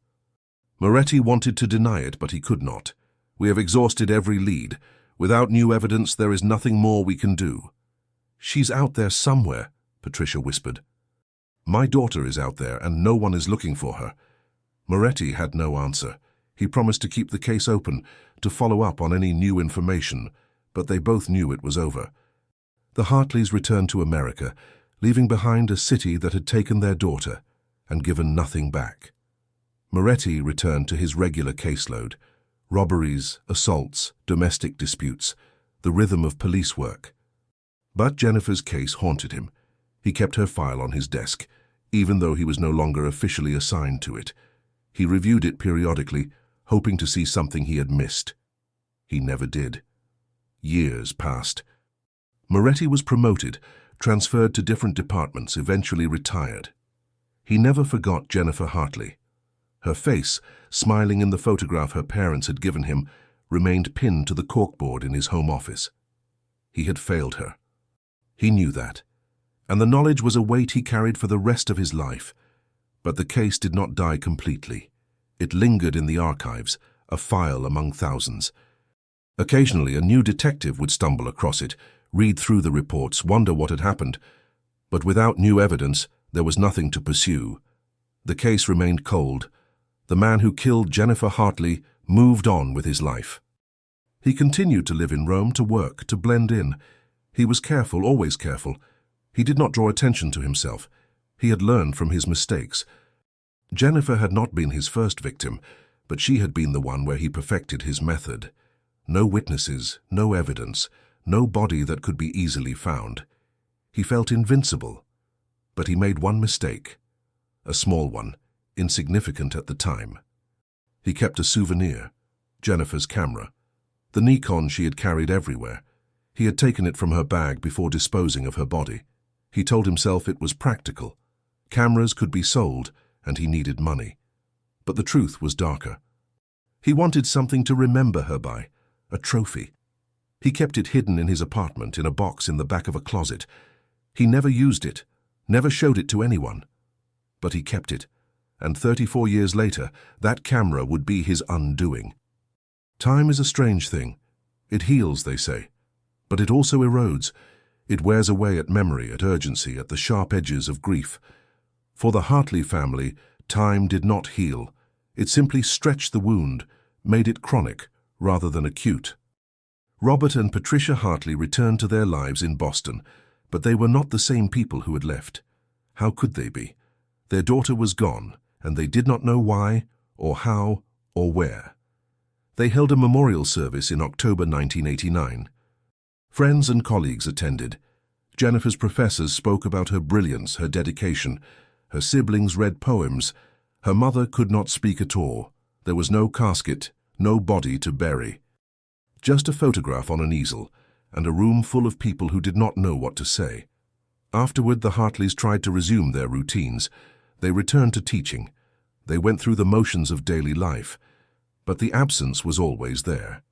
Moretti wanted to deny it, but he could not. "We have exhausted every lead. Without new evidence, there is nothing more we can do." "She's out there somewhere," Patricia whispered. "My daughter is out there, and no one is looking for her." Moretti had no answer. He promised to keep the case open, to follow up on any new information, but they both knew it was over. The Hartleys returned to America, leaving behind a city that had taken their daughter and given nothing back. Moretti returned to his regular caseload: robberies, assaults, domestic disputes, the rhythm of police work. But Jennifer's case haunted him. He kept her file on his desk, even though he was no longer officially assigned to it. He reviewed it periodically, hoping to see something he had missed. He never did. Years passed. Moretti was promoted, transferred to different departments, eventually retired. He never forgot Jennifer Hartley. Her face, smiling in the photograph her parents had given him, remained pinned to the corkboard in his home office. He had failed her. He knew that, and the knowledge was a weight he carried for the rest of his life. But the case did not die completely. It lingered in the archives, a file among thousands. Occasionally, a new detective would stumble across it, read through the reports, wonder what had happened. But without new evidence, there was nothing to pursue. The case remained cold. The man who killed Jennifer Hartley moved on with his life. He continued to live in Rome, to work, to blend in. He was careful, always careful. He did not draw attention to himself. He had learned from his mistakes. Jennifer had not been his first victim, but she had been the one where he perfected his method. No witnesses, no evidence, no body that could be easily found. He felt invincible. But he made one mistake. A small one, insignificant at the time. He kept a souvenir, Jennifer's camera. The Nikon she had carried everywhere. He had taken it from her bag before disposing of her body. He told himself it was practical. Cameras could be sold, and he needed money. But the truth was darker. He wanted something to remember her by, a trophy. He kept it hidden in his apartment in a box in the back of a closet. He never used it, never showed it to anyone. But he kept it, and 34 years later, that camera would be his undoing. Time is a strange thing. It heals, they say. But it also erodes. It wears away at memory, at urgency, at the sharp edges of grief. For the Hartley family, time did not heal. It simply stretched the wound, made it chronic rather than acute. Robert and Patricia Hartley returned to their lives in Boston, but they were not the same people who had left. How could they be? Their daughter was gone, and they did not know why, or how, or where. They held a memorial service in October 1989. Friends and colleagues attended. Jennifer's professors spoke about her brilliance, her dedication. Her siblings read poems. Her mother could not speak at all. There was no casket, no body to bury. Just a photograph on an easel, and a room full of people who did not know what to say. Afterward, the Hartleys tried to resume their routines. They returned to teaching. They went through the motions of daily life. But the absence was always there.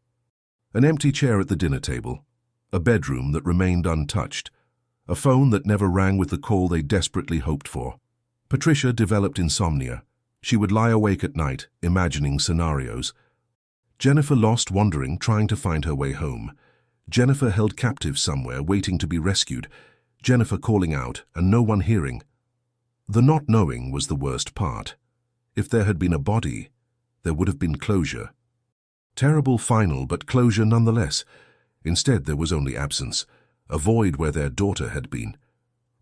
An empty chair at the dinner table, a bedroom that remained untouched, a phone that never rang with the call they desperately hoped for. Patricia developed insomnia. She would lie awake at night, imagining scenarios. Jennifer lost wandering, trying to find her way home. Jennifer held captive somewhere, waiting to be rescued. Jennifer calling out, and no one hearing. The not knowing was the worst part. If there had been a body, there would have been closure. Terrible final, but closure nonetheless. Instead, there was only absence, a void where their daughter had been.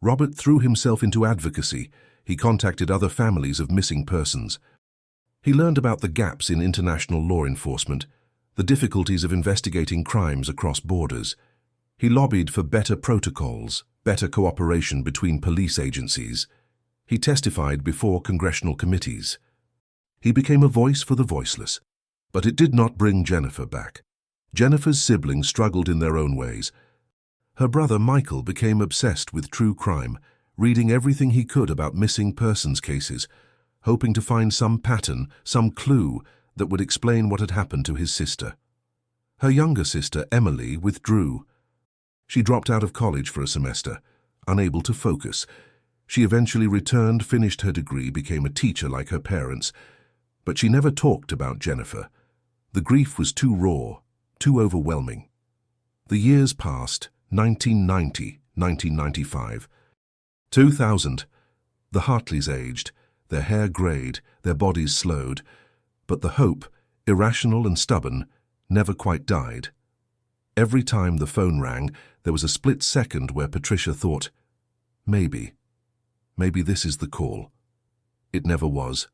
Robert threw himself into advocacy. He contacted other families of missing persons. He learned about the gaps in international law enforcement, the difficulties of investigating crimes across borders. He lobbied for better protocols, better cooperation between police agencies. He testified before congressional committees. He became a voice for the voiceless. But it did not bring Jennifer back. Jennifer's siblings struggled in their own ways. Her brother Michael became obsessed with true crime, reading everything he could about missing persons cases, hoping to find some pattern, some clue that would explain what had happened to his sister. Her younger sister, Emily, withdrew. She dropped out of college for a semester, unable to focus. She eventually returned, finished her degree, became a teacher like her parents. But she never talked about Jennifer. The grief was too raw, too overwhelming. The years passed, 1990, 1995. 2000. The Hartleys aged, their hair greyed, their bodies slowed. But the hope, irrational and stubborn, never quite died. Every time the phone rang, there was a split second where Patricia thought, maybe this is the call. It never was.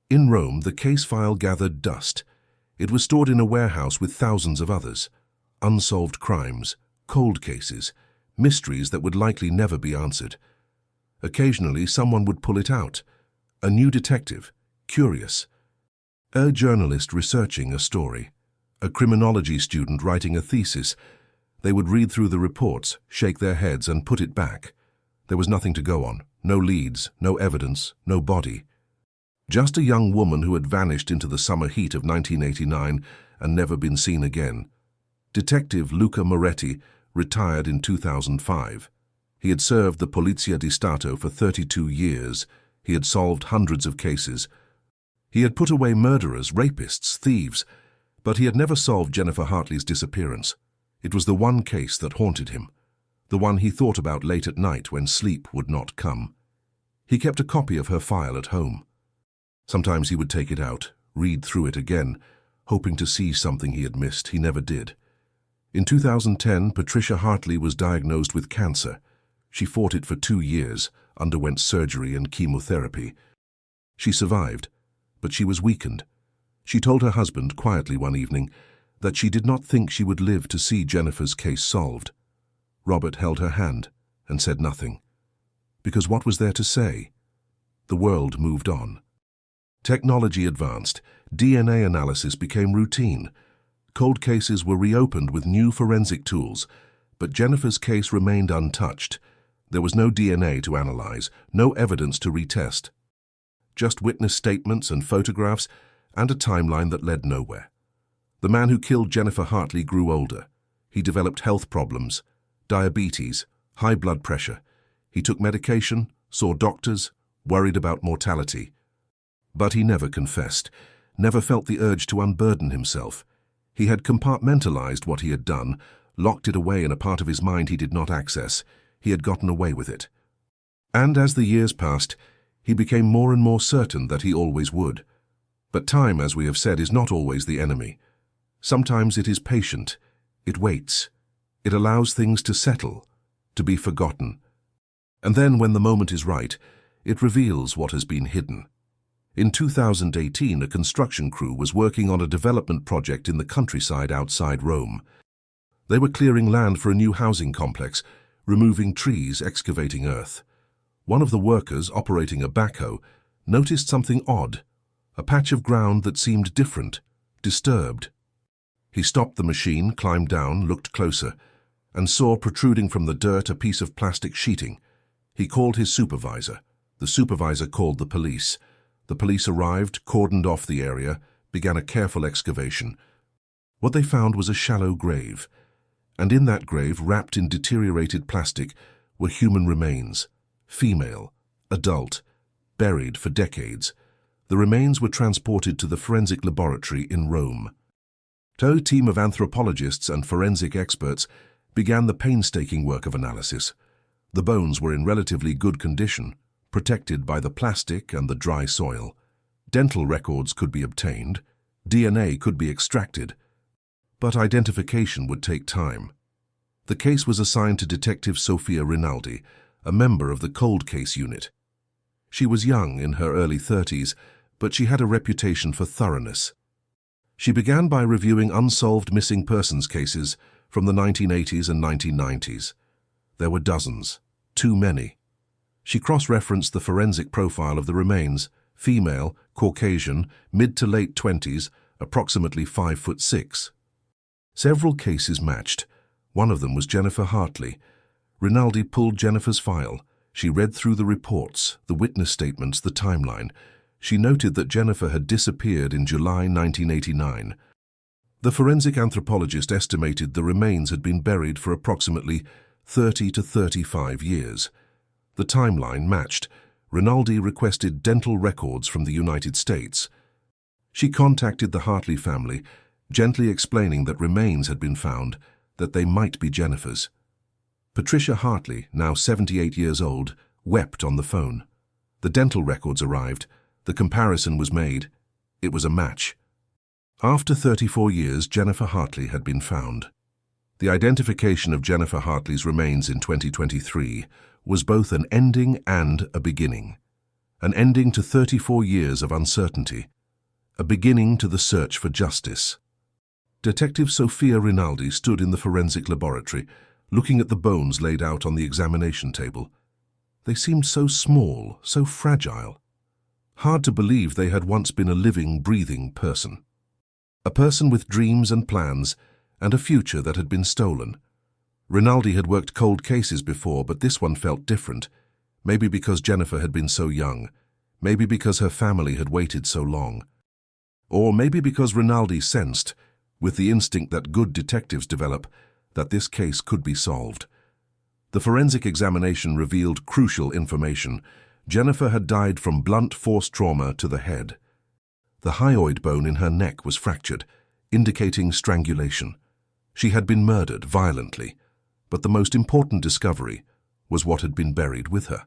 In Rome, the case file gathered dust. It was stored in a warehouse with thousands of others. Unsolved crimes, cold cases, mysteries that would likely never be answered. Occasionally, someone would pull it out. A new detective, curious. A journalist researching a story. A criminology student writing a thesis. They would read through the reports, shake their heads, and put it back. There was nothing to go on. No leads, no evidence, no body. Just a young woman who had vanished into the summer heat of 1989 and never been seen again. Detective Luca Moretti retired in 2005. He had served the Polizia di Stato for 32 years. He had solved hundreds of cases. He had put away murderers, rapists, thieves, but he had never solved Jennifer Hartley's disappearance. It was the one case that haunted him, the one he thought about late at night when sleep would not come. He kept a copy of her file at home. Sometimes he would take it out, read through it again. hoping to see something he had missed. He never did. In 2010, Patricia Hartley was diagnosed with cancer. She fought it for 2 years, underwent surgery and chemotherapy. She survived, but she was weakened. She told her husband quietly one evening that she did not think she would live to see Jennifer's case solved. Robert held her hand and said nothing. Because what was there to say? The world moved on. Technology advanced. DNA analysis became routine. Cold cases were reopened with new forensic tools, but Jennifer's case remained untouched. There was no DNA to analyze, no evidence to retest. Just witness statements and photographs, and a timeline that led nowhere. The man who killed Jennifer Hartley grew older. He developed health problems, diabetes, high blood pressure. He took medication, saw doctors, worried about mortality. But he never confessed, never felt the urge to unburden himself. He had compartmentalized what he had done, locked it away in a part of his mind he did not access. He had gotten away with it. And as the years passed, he became more and more certain that he always would. But time, as we have said, is not always the enemy. Sometimes it is patient. It waits. It allows things to settle, to be forgotten. And then, when the moment is right, it reveals what has been hidden. In 2018, a construction crew was working on a development project in the countryside outside Rome. They were clearing land for a new housing complex, removing trees, excavating earth. One of the workers, operating a backhoe, noticed something odd, a patch of ground that seemed different, disturbed. He stopped the machine, climbed down, looked closer, and saw protruding from the dirt a piece of plastic sheeting. He called his supervisor. The supervisor called the police. The police arrived, cordoned off the area, began a careful excavation. What they found was a shallow grave, and in that grave, wrapped in deteriorated plastic, were human remains, female, adult, buried for decades. The remains were transported to the forensic laboratory in Rome. A team of anthropologists and forensic experts began the painstaking work of analysis. The bones were in relatively good condition, protected by the plastic and the dry soil. Dental records could be obtained, DNA could be extracted, but identification would take time. The case was assigned to Detective Sofia Rinaldi, a member of the cold case unit. She was young, in her early 30s, but she had a reputation for thoroughness. She began by reviewing unsolved missing persons cases from the 1980s and 1990s. There were dozens, too many. She cross-referenced the forensic profile of the remains: female, Caucasian, mid to late 20s, approximately 5'6". Several cases matched. One of them was Jennifer Hartley. Rinaldi pulled Jennifer's file. She read through the reports, the witness statements, the timeline. She noted that Jennifer had disappeared in July 1989. The forensic anthropologist estimated the remains had been buried for approximately 30 to 35 years. The timeline matched. Rinaldi requested dental records from the United States. She contacted the Hartley family, gently explaining that remains had been found, that they might be Jennifer's. Patricia Hartley, now 78 years old, wept on the phone. The dental records arrived. The comparison was made. It was a match. After 34 years, Jennifer Hartley had been found. The identification of Jennifer Hartley's remains in 2023 was both an ending and a beginning. An ending to 34 years of uncertainty. A beginning to the search for justice. Detective Sofia Rinaldi stood in the forensic laboratory, looking at the bones laid out on the examination table. They seemed so small, so fragile. Hard to believe they had once been a living, breathing person. A person with dreams and plans, and a future that had been stolen. Rinaldi had worked cold cases before, but this one felt different. Maybe because Jennifer had been so young. Maybe because her family had waited so long. Or maybe because Rinaldi sensed, with the instinct that good detectives develop, that this case could be solved. The forensic examination revealed crucial information. Jennifer had died from blunt force trauma to the head. The hyoid bone in her neck was fractured, indicating strangulation. She had been murdered violently, but the most important discovery was what had been buried with her.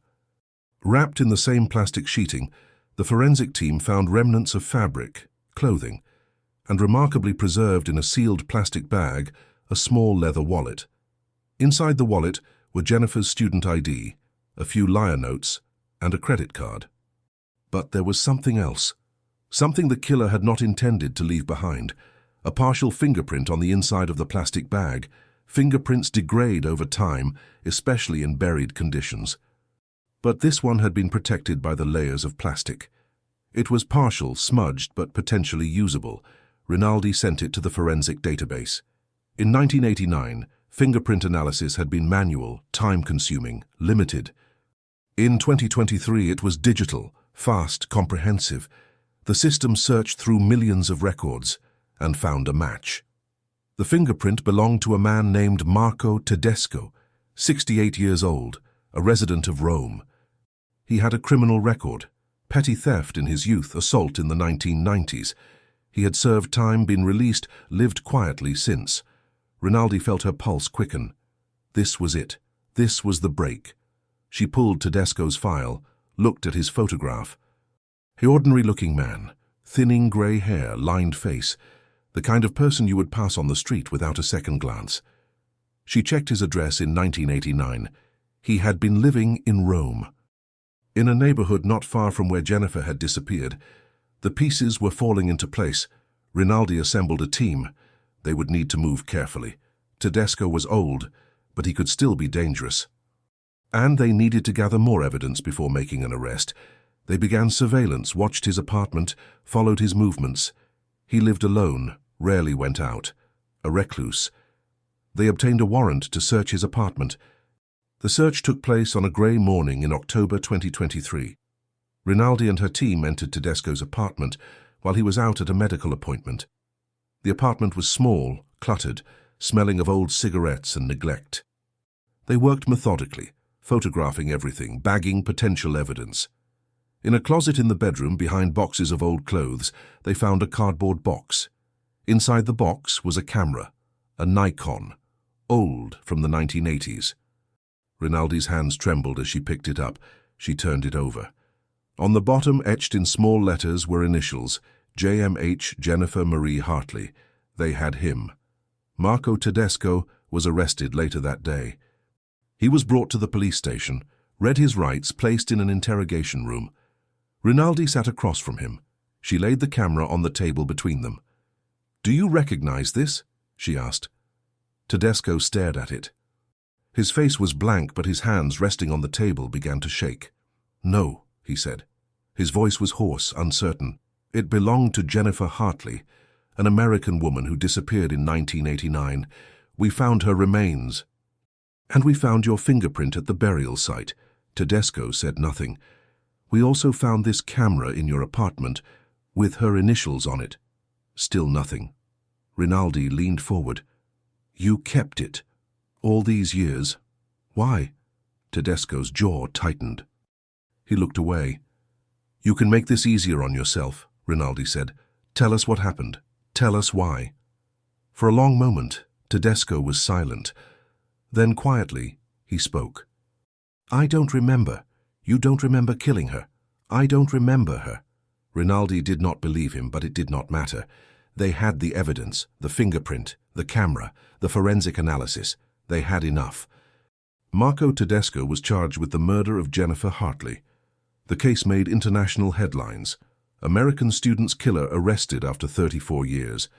Wrapped in the same plastic sheeting, the forensic team found remnants of fabric, clothing. and remarkably preserved in a sealed plastic bag, a small leather wallet. Inside the wallet were Jennifer's student ID, a few liar notes, and a credit card. But there was something else. Something the killer had not intended to leave behind. A partial fingerprint on the inside of the plastic bag. Fingerprints degrade over time, especially in buried conditions. But this one had been protected by the layers of plastic. It was partial, smudged, but potentially usable. Rinaldi sent it to the forensic database. In 1989, fingerprint analysis had been manual, time-consuming, limited. In 2023, it was digital, fast, comprehensive. The system searched through millions of records and found a match. The fingerprint belonged to a man named Marco Tedesco, 68 years old, a resident of Rome. He had a criminal record, petty theft in his youth, assault in the 1990s. He had served time, been released, lived quietly since. Rinaldi felt her pulse quicken. This was it. This was the break. She pulled Tedesco's file, looked at his photograph. An ordinary-looking man, thinning grey hair, lined face, the kind of person you would pass on the street without a second glance. She checked his address in 1989. He had been living in Rome. In a neighborhood not far from where Jennifer had disappeared. The pieces were falling into place. Rinaldi assembled a team. They would need to move carefully. Tedesco was old, but he could still be dangerous. And they needed to gather more evidence before making an arrest. They began surveillance, watched his apartment, followed his movements. He lived alone, rarely went out, a recluse. They obtained a warrant to search his apartment. The search took place on a grey morning in October 2023. Rinaldi and her team entered Tedesco's apartment while he was out at a medical appointment. The apartment was small, cluttered, smelling of old cigarettes and neglect. They worked methodically, photographing everything, bagging potential evidence. In a closet in the bedroom, behind boxes of old clothes, they found a cardboard box. Inside the box was a camera, a Nikon, old, from the 1980s. Rinaldi's hands trembled as she picked it up. She turned it over. On the bottom, etched in small letters, were initials, JMH Jennifer Marie Hartley. They had him. Marco Tedesco was arrested later that day. He was brought to the police station, read his rights, placed in an interrogation room. Rinaldi sat across from him. She laid the camera on the table between them. "Do you recognize this?" she asked. Tedesco stared at it. His face was blank, but his hands resting on the table began to shake. "No," he said. His voice was hoarse, uncertain. "It belonged to Jennifer Hartley, an American woman who disappeared in 1989. We found her remains. And we found your fingerprint at the burial site." Tedesco said nothing. "We also found this camera in your apartment, with her initials on it." Still nothing. Rinaldi leaned forward. "You kept it, all these years. Why?" Tedesco's jaw tightened. He looked away. "You can make this easier on yourself," Rinaldi said. "Tell us what happened. Tell us why." For a long moment, Tedesco was silent. Then quietly, he spoke. "I don't remember. You don't remember killing her. I don't remember her." Rinaldi did not believe him, but it did not matter. They had the evidence, the fingerprint, the camera, the forensic analysis. They had enough. Marco Tedesco was charged with the murder of Jennifer Hartley. The case made international headlines. American student's killer arrested after 34 years.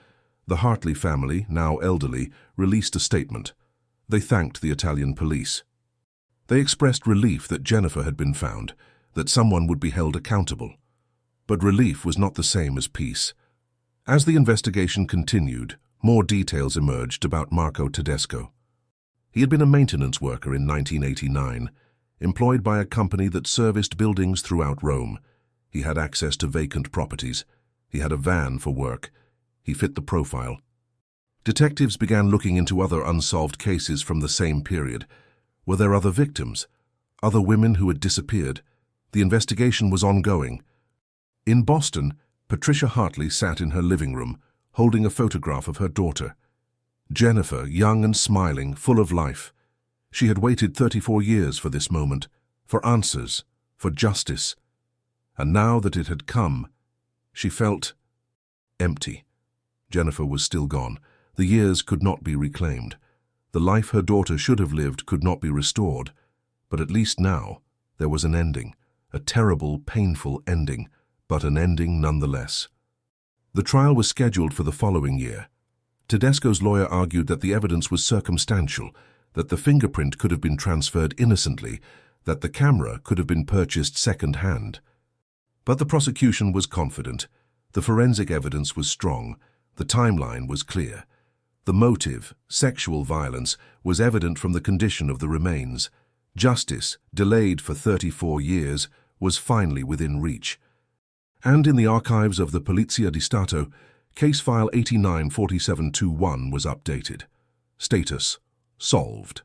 The Hartley family, now elderly, released a statement. They thanked the Italian police. They expressed relief that Jennifer had been found, that someone would be held accountable. But relief was not the same as peace. As the investigation continued, more details emerged about Marco Tedesco. He had been a maintenance worker in 1989, employed by a company that serviced buildings throughout Rome. He had access to vacant properties. He had a van for work. He fit the profile. Detectives began looking into other unsolved cases from the same period. Were there other victims? Other women who had disappeared? The investigation was ongoing. In Boston, Patricia Hartley sat in her living room, holding a photograph of her daughter. Jennifer, young and smiling, full of life. She had waited 34 years for this moment, for answers, for justice. And now that it had come, she felt empty. Jennifer was still gone. The years could not be reclaimed. The life her daughter should have lived could not be restored. But at least now, there was an ending. A terrible, painful ending, but an ending nonetheless. The trial was scheduled for the following year. Tedesco's lawyer argued that the evidence was circumstantial, that the fingerprint could have been transferred innocently, that the camera could have been purchased second-hand. But the prosecution was confident. The forensic evidence was strong. The timeline was clear. The motive, sexual violence, was evident from the condition of the remains. Justice, delayed for 34 years, was finally within reach. And in the archives of the Polizia di Stato, case file 894721 was updated. Status: solved.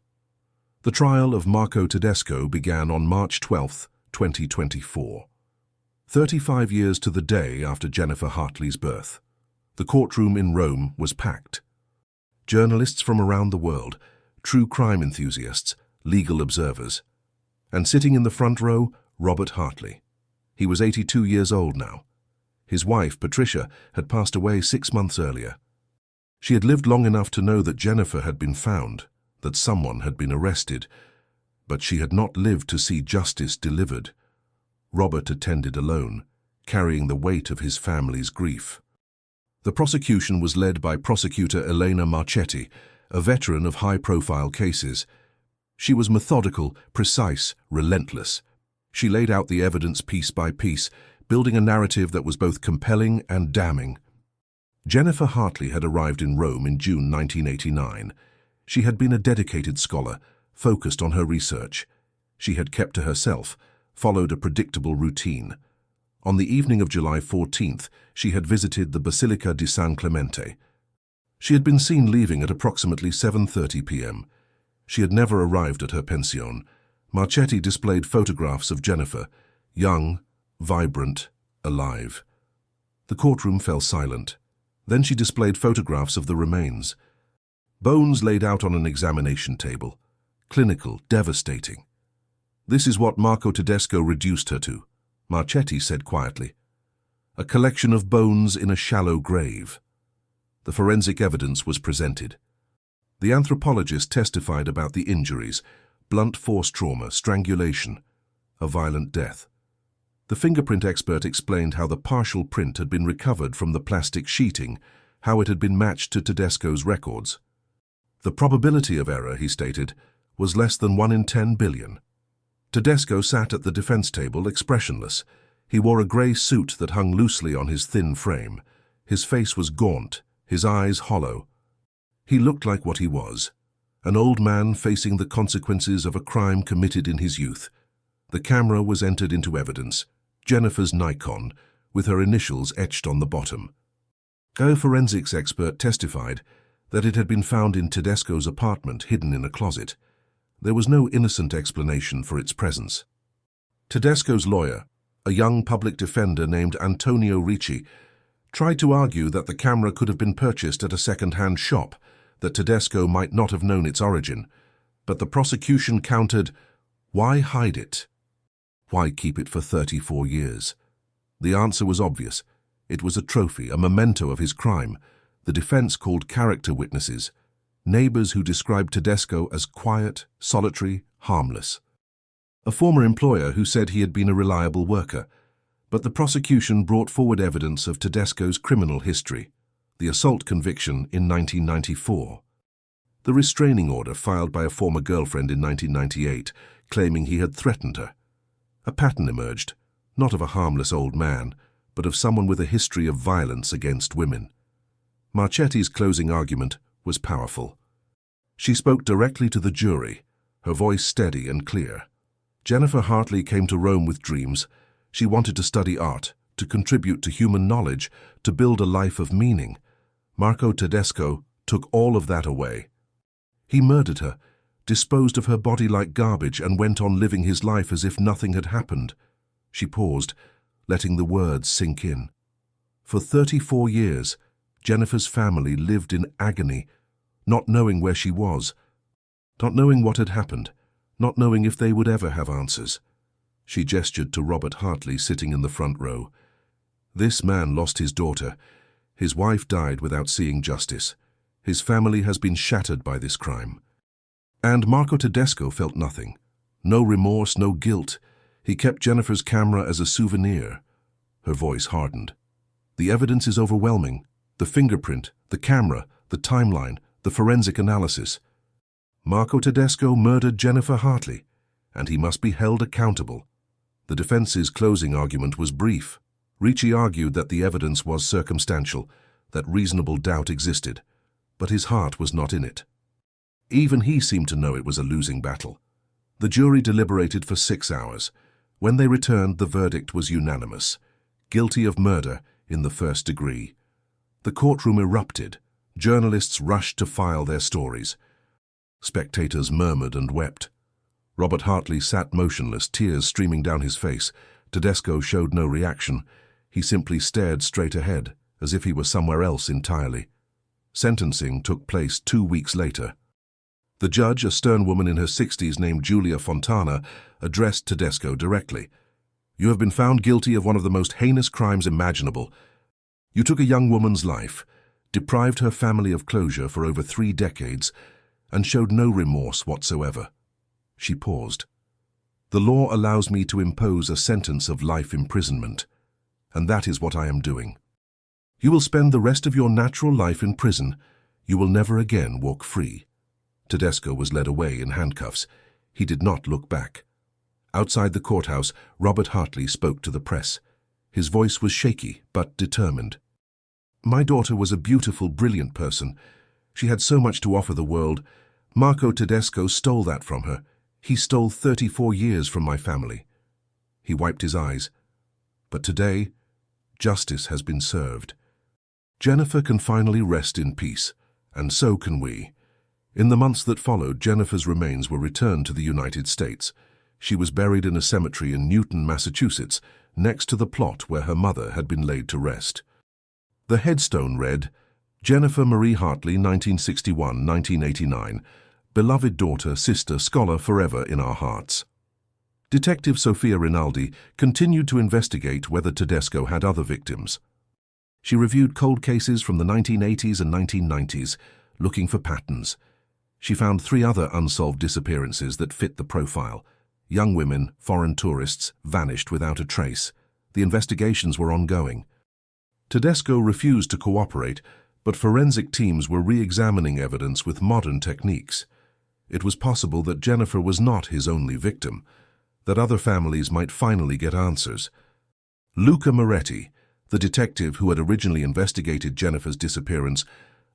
The trial of Marco Tedesco began on March 12, 2024. 35 years to the day after Jennifer Hartley's birth. The courtroom in Rome was packed. Journalists from around the world, true crime enthusiasts, legal observers. And sitting in the front row, Robert Hartley. He was 82 years old now. His wife, Patricia, had passed away 6 months earlier. She had lived long enough to know that Jennifer had been found, that someone had been arrested, but she had not lived to see justice delivered. Robert attended alone, carrying the weight of his family's grief. The prosecution was led by prosecutor Elena Marchetti, a veteran of high-profile cases. She was methodical, precise, relentless. She laid out the evidence piece by piece, building a narrative that was both compelling and damning. Jennifer Hartley had arrived in Rome in June 1989. She had been a dedicated scholar, focused on her research. She had kept to herself, followed a predictable routine. On the evening of July 14th, she had visited the Basilica di San Clemente. She had been seen leaving at approximately 7:30 p.m. She had never arrived at her pension. Marchetti displayed photographs of Jennifer, young, vibrant, alive. The courtroom fell silent. Then she displayed photographs of the remains. Bones laid out on an examination table. Clinical, devastating. "This is what Marco Tedesco reduced her to," Marchetti said quietly. "A collection of bones in a shallow grave." The forensic evidence was presented. The anthropologist testified about the injuries: blunt force trauma, strangulation, a violent death. The fingerprint expert explained how the partial print had been recovered from the plastic sheeting, how it had been matched to Tedesco's records. The probability of error, he stated, was less than 1 in 10 billion. Tedesco sat at the defense table expressionless. He wore a grey suit that hung loosely on his thin frame. His face was gaunt, his eyes hollow. He looked like what he was, an old man facing the consequences of a crime committed in his youth. The camera was entered into evidence, Jennifer's Nikon, with her initials etched on the bottom. A forensics expert testified that it had been found in Tedesco's apartment, hidden in a closet. There was no innocent explanation for its presence. Tedesco's lawyer, a young public defender named Antonio Ricci, tried to argue that the camera could have been purchased at a second-hand shop, that Tedesco might not have known its origin. But the prosecution countered, why hide it? Why keep it for 34 years? The answer was obvious. It was a trophy, a memento of his crime. The defense called character witnesses, neighbors who described Tedesco as quiet, solitary, harmless. A former employer who said he had been a reliable worker. But the prosecution brought forward evidence of Tedesco's criminal history, the assault conviction in 1994, the restraining order filed by a former girlfriend in 1998, claiming he had threatened her. A pattern emerged, not of a harmless old man, but of someone with a history of violence against women. Marchetti's closing argument was powerful. She spoke directly to the jury, her voice steady and clear. Jennifer Hartley came to Rome with dreams. She wanted to study art, to contribute to human knowledge, to build a life of meaning. Marco Tedesco took all of that away. He murdered her, disposed of her body like garbage, and went on living his life as if nothing had happened. She paused, letting the words sink in. For 34 years, Jennifer's family lived in agony, not knowing where she was, not knowing what had happened, not knowing if they would ever have answers. She gestured to Robert Hartley sitting in the front row. This man lost his daughter, His wife died without seeing justice. His family has been shattered by this crime. And Marco Tedesco felt nothing. No remorse, no guilt. He kept Jennifer's camera as a souvenir. Her voice hardened. The evidence is overwhelming. The fingerprint, the camera, the timeline, the forensic analysis. Marco Tedesco murdered Jennifer Hartley, and he must be held accountable. The defense's closing argument was brief. Ricci argued that the evidence was circumstantial, that reasonable doubt existed, but his heart was not in it. Even he seemed to know it was a losing battle. The jury deliberated for 6 hours. When they returned, the verdict was unanimous: guilty of murder in the first degree. The courtroom erupted. Journalists rushed to file their stories. Spectators murmured and wept. Robert Hartley sat motionless, tears streaming down his face. Tedesco showed no reaction. He simply stared straight ahead, as if he were somewhere else entirely. Sentencing took place 2 weeks later. The judge, a stern woman in her 60s named Julia Fontana, addressed Tedesco directly. "You have been found guilty of one of the most heinous crimes imaginable. You took a young woman's life, deprived her family of closure for over 3 decades, and showed no remorse whatsoever." She paused. "The law allows me to impose a sentence of life imprisonment, and that is what I am doing. You will spend the rest of your natural life in prison. You will never again walk free." Tedesco was led away in handcuffs. He did not look back. Outside the courthouse, Robert Hartley spoke to the press. His voice was shaky, but determined. "My daughter was a beautiful, brilliant person. She had so much to offer the world. Marco Tedesco stole that from her. He stole 34 years from my family." He wiped his eyes. "But today, justice has been served. Jennifer can finally rest in peace, and so can we." In the months that followed, Jennifer's remains were returned to the United States. She was buried in a cemetery in Newton, Massachusetts, next to the plot where her mother had been laid to rest. The headstone read, "Jennifer Marie Hartley, 1961-1989, beloved daughter, sister, scholar, forever in our hearts." Detective Sophia Rinaldi continued to investigate whether Tedesco had other victims. She reviewed cold cases from the 1980s and 1990s, looking for patterns. She found 3 other unsolved disappearances that fit the profile. Young women, foreign tourists, vanished without a trace. The investigations were ongoing. Tedesco refused to cooperate, but forensic teams were re-examining evidence with modern techniques. It was possible that Jennifer was not his only victim, that other families might finally get answers. Luca Moretti, the detective who had originally investigated Jennifer's disappearance,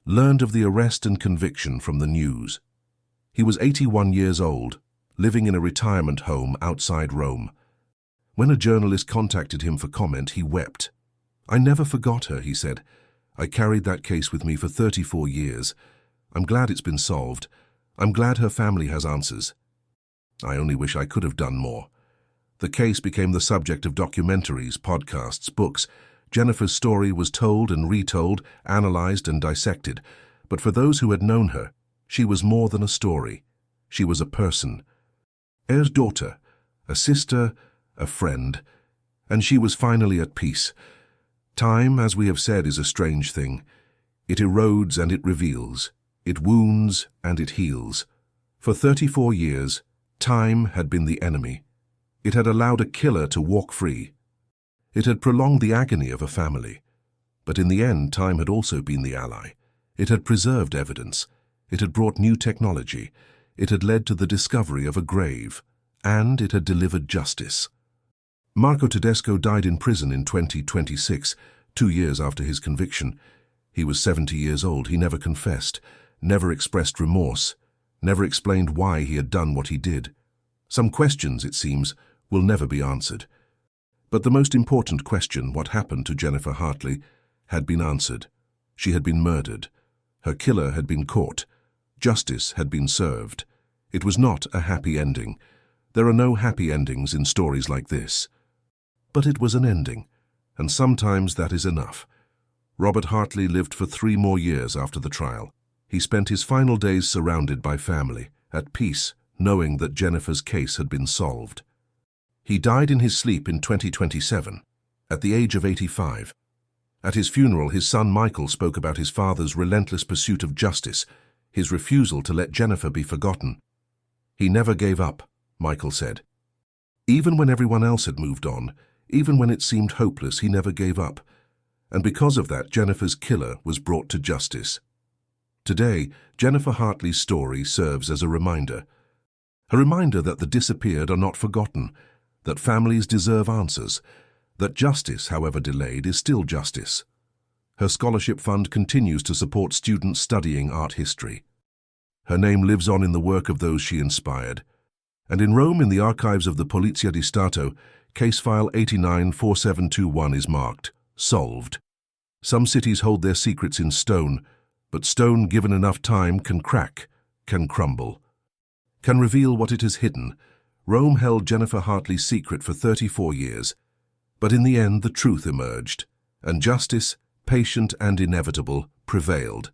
learned of the arrest and conviction from the news. He was 81 years old, living in a retirement home outside Rome. When a journalist contacted him for comment, he wept. "I never forgot her," he said. "I carried that case with me for 34 years. I'm glad it's been solved. I'm glad her family has answers. I only wish I could have done more." The case became the subject of documentaries, podcasts, books. Jennifer's story was told and retold, analyzed and dissected. But for those who had known her, she was more than a story. She was a person. A daughter, a sister, a friend. And she was finally at peace. Time, as we have said, is a strange thing. It erodes and it reveals. It wounds and it heals. For 34 years, time had been the enemy. It had allowed a killer to walk free. It had prolonged the agony of a family. But in the end, time had also been the ally. It had preserved evidence. It had brought new technology. It had led to the discovery of a grave. And it had delivered justice. Marco Tedesco died in prison in 2026, 2 years after his conviction. He was 70 years old. He never confessed, never expressed remorse, never explained why he had done what he did. Some questions, it seems, will never be answered. But the most important question, what happened to Jennifer Hartley, had been answered. She had been murdered. Her killer had been caught. Justice had been served. It was not a happy ending. There are no happy endings in stories like this. But it was an ending, and sometimes that is enough. Robert Hartley lived for 3 more years after the trial. He spent his final days surrounded by family, at peace, knowing that Jennifer's case had been solved. He died in his sleep in 2027, at the age of 85. At his funeral, his son Michael spoke about his father's relentless pursuit of justice, his refusal to let Jennifer be forgotten. "He never gave up," Michael said. Even when everyone else had moved on, even when it seemed hopeless, he never gave up. And because of that, Jennifer's killer was brought to justice. Today, Jennifer Hartley's story serves as a reminder that the disappeared are not forgotten, that families deserve answers, that justice, however delayed, is still justice. Her scholarship fund continues to support students studying art history. Her name lives on in the work of those she inspired. And in Rome, in the archives of the Polizia di Stato, case file 894721 is marked, solved. Some cities hold their secrets in stone, but stone given enough time can crack, can crumble, can reveal what it has hidden. Rome held Jennifer Hartley's secret for 34 years, but in the end the truth emerged, and justice, patient and inevitable, prevailed.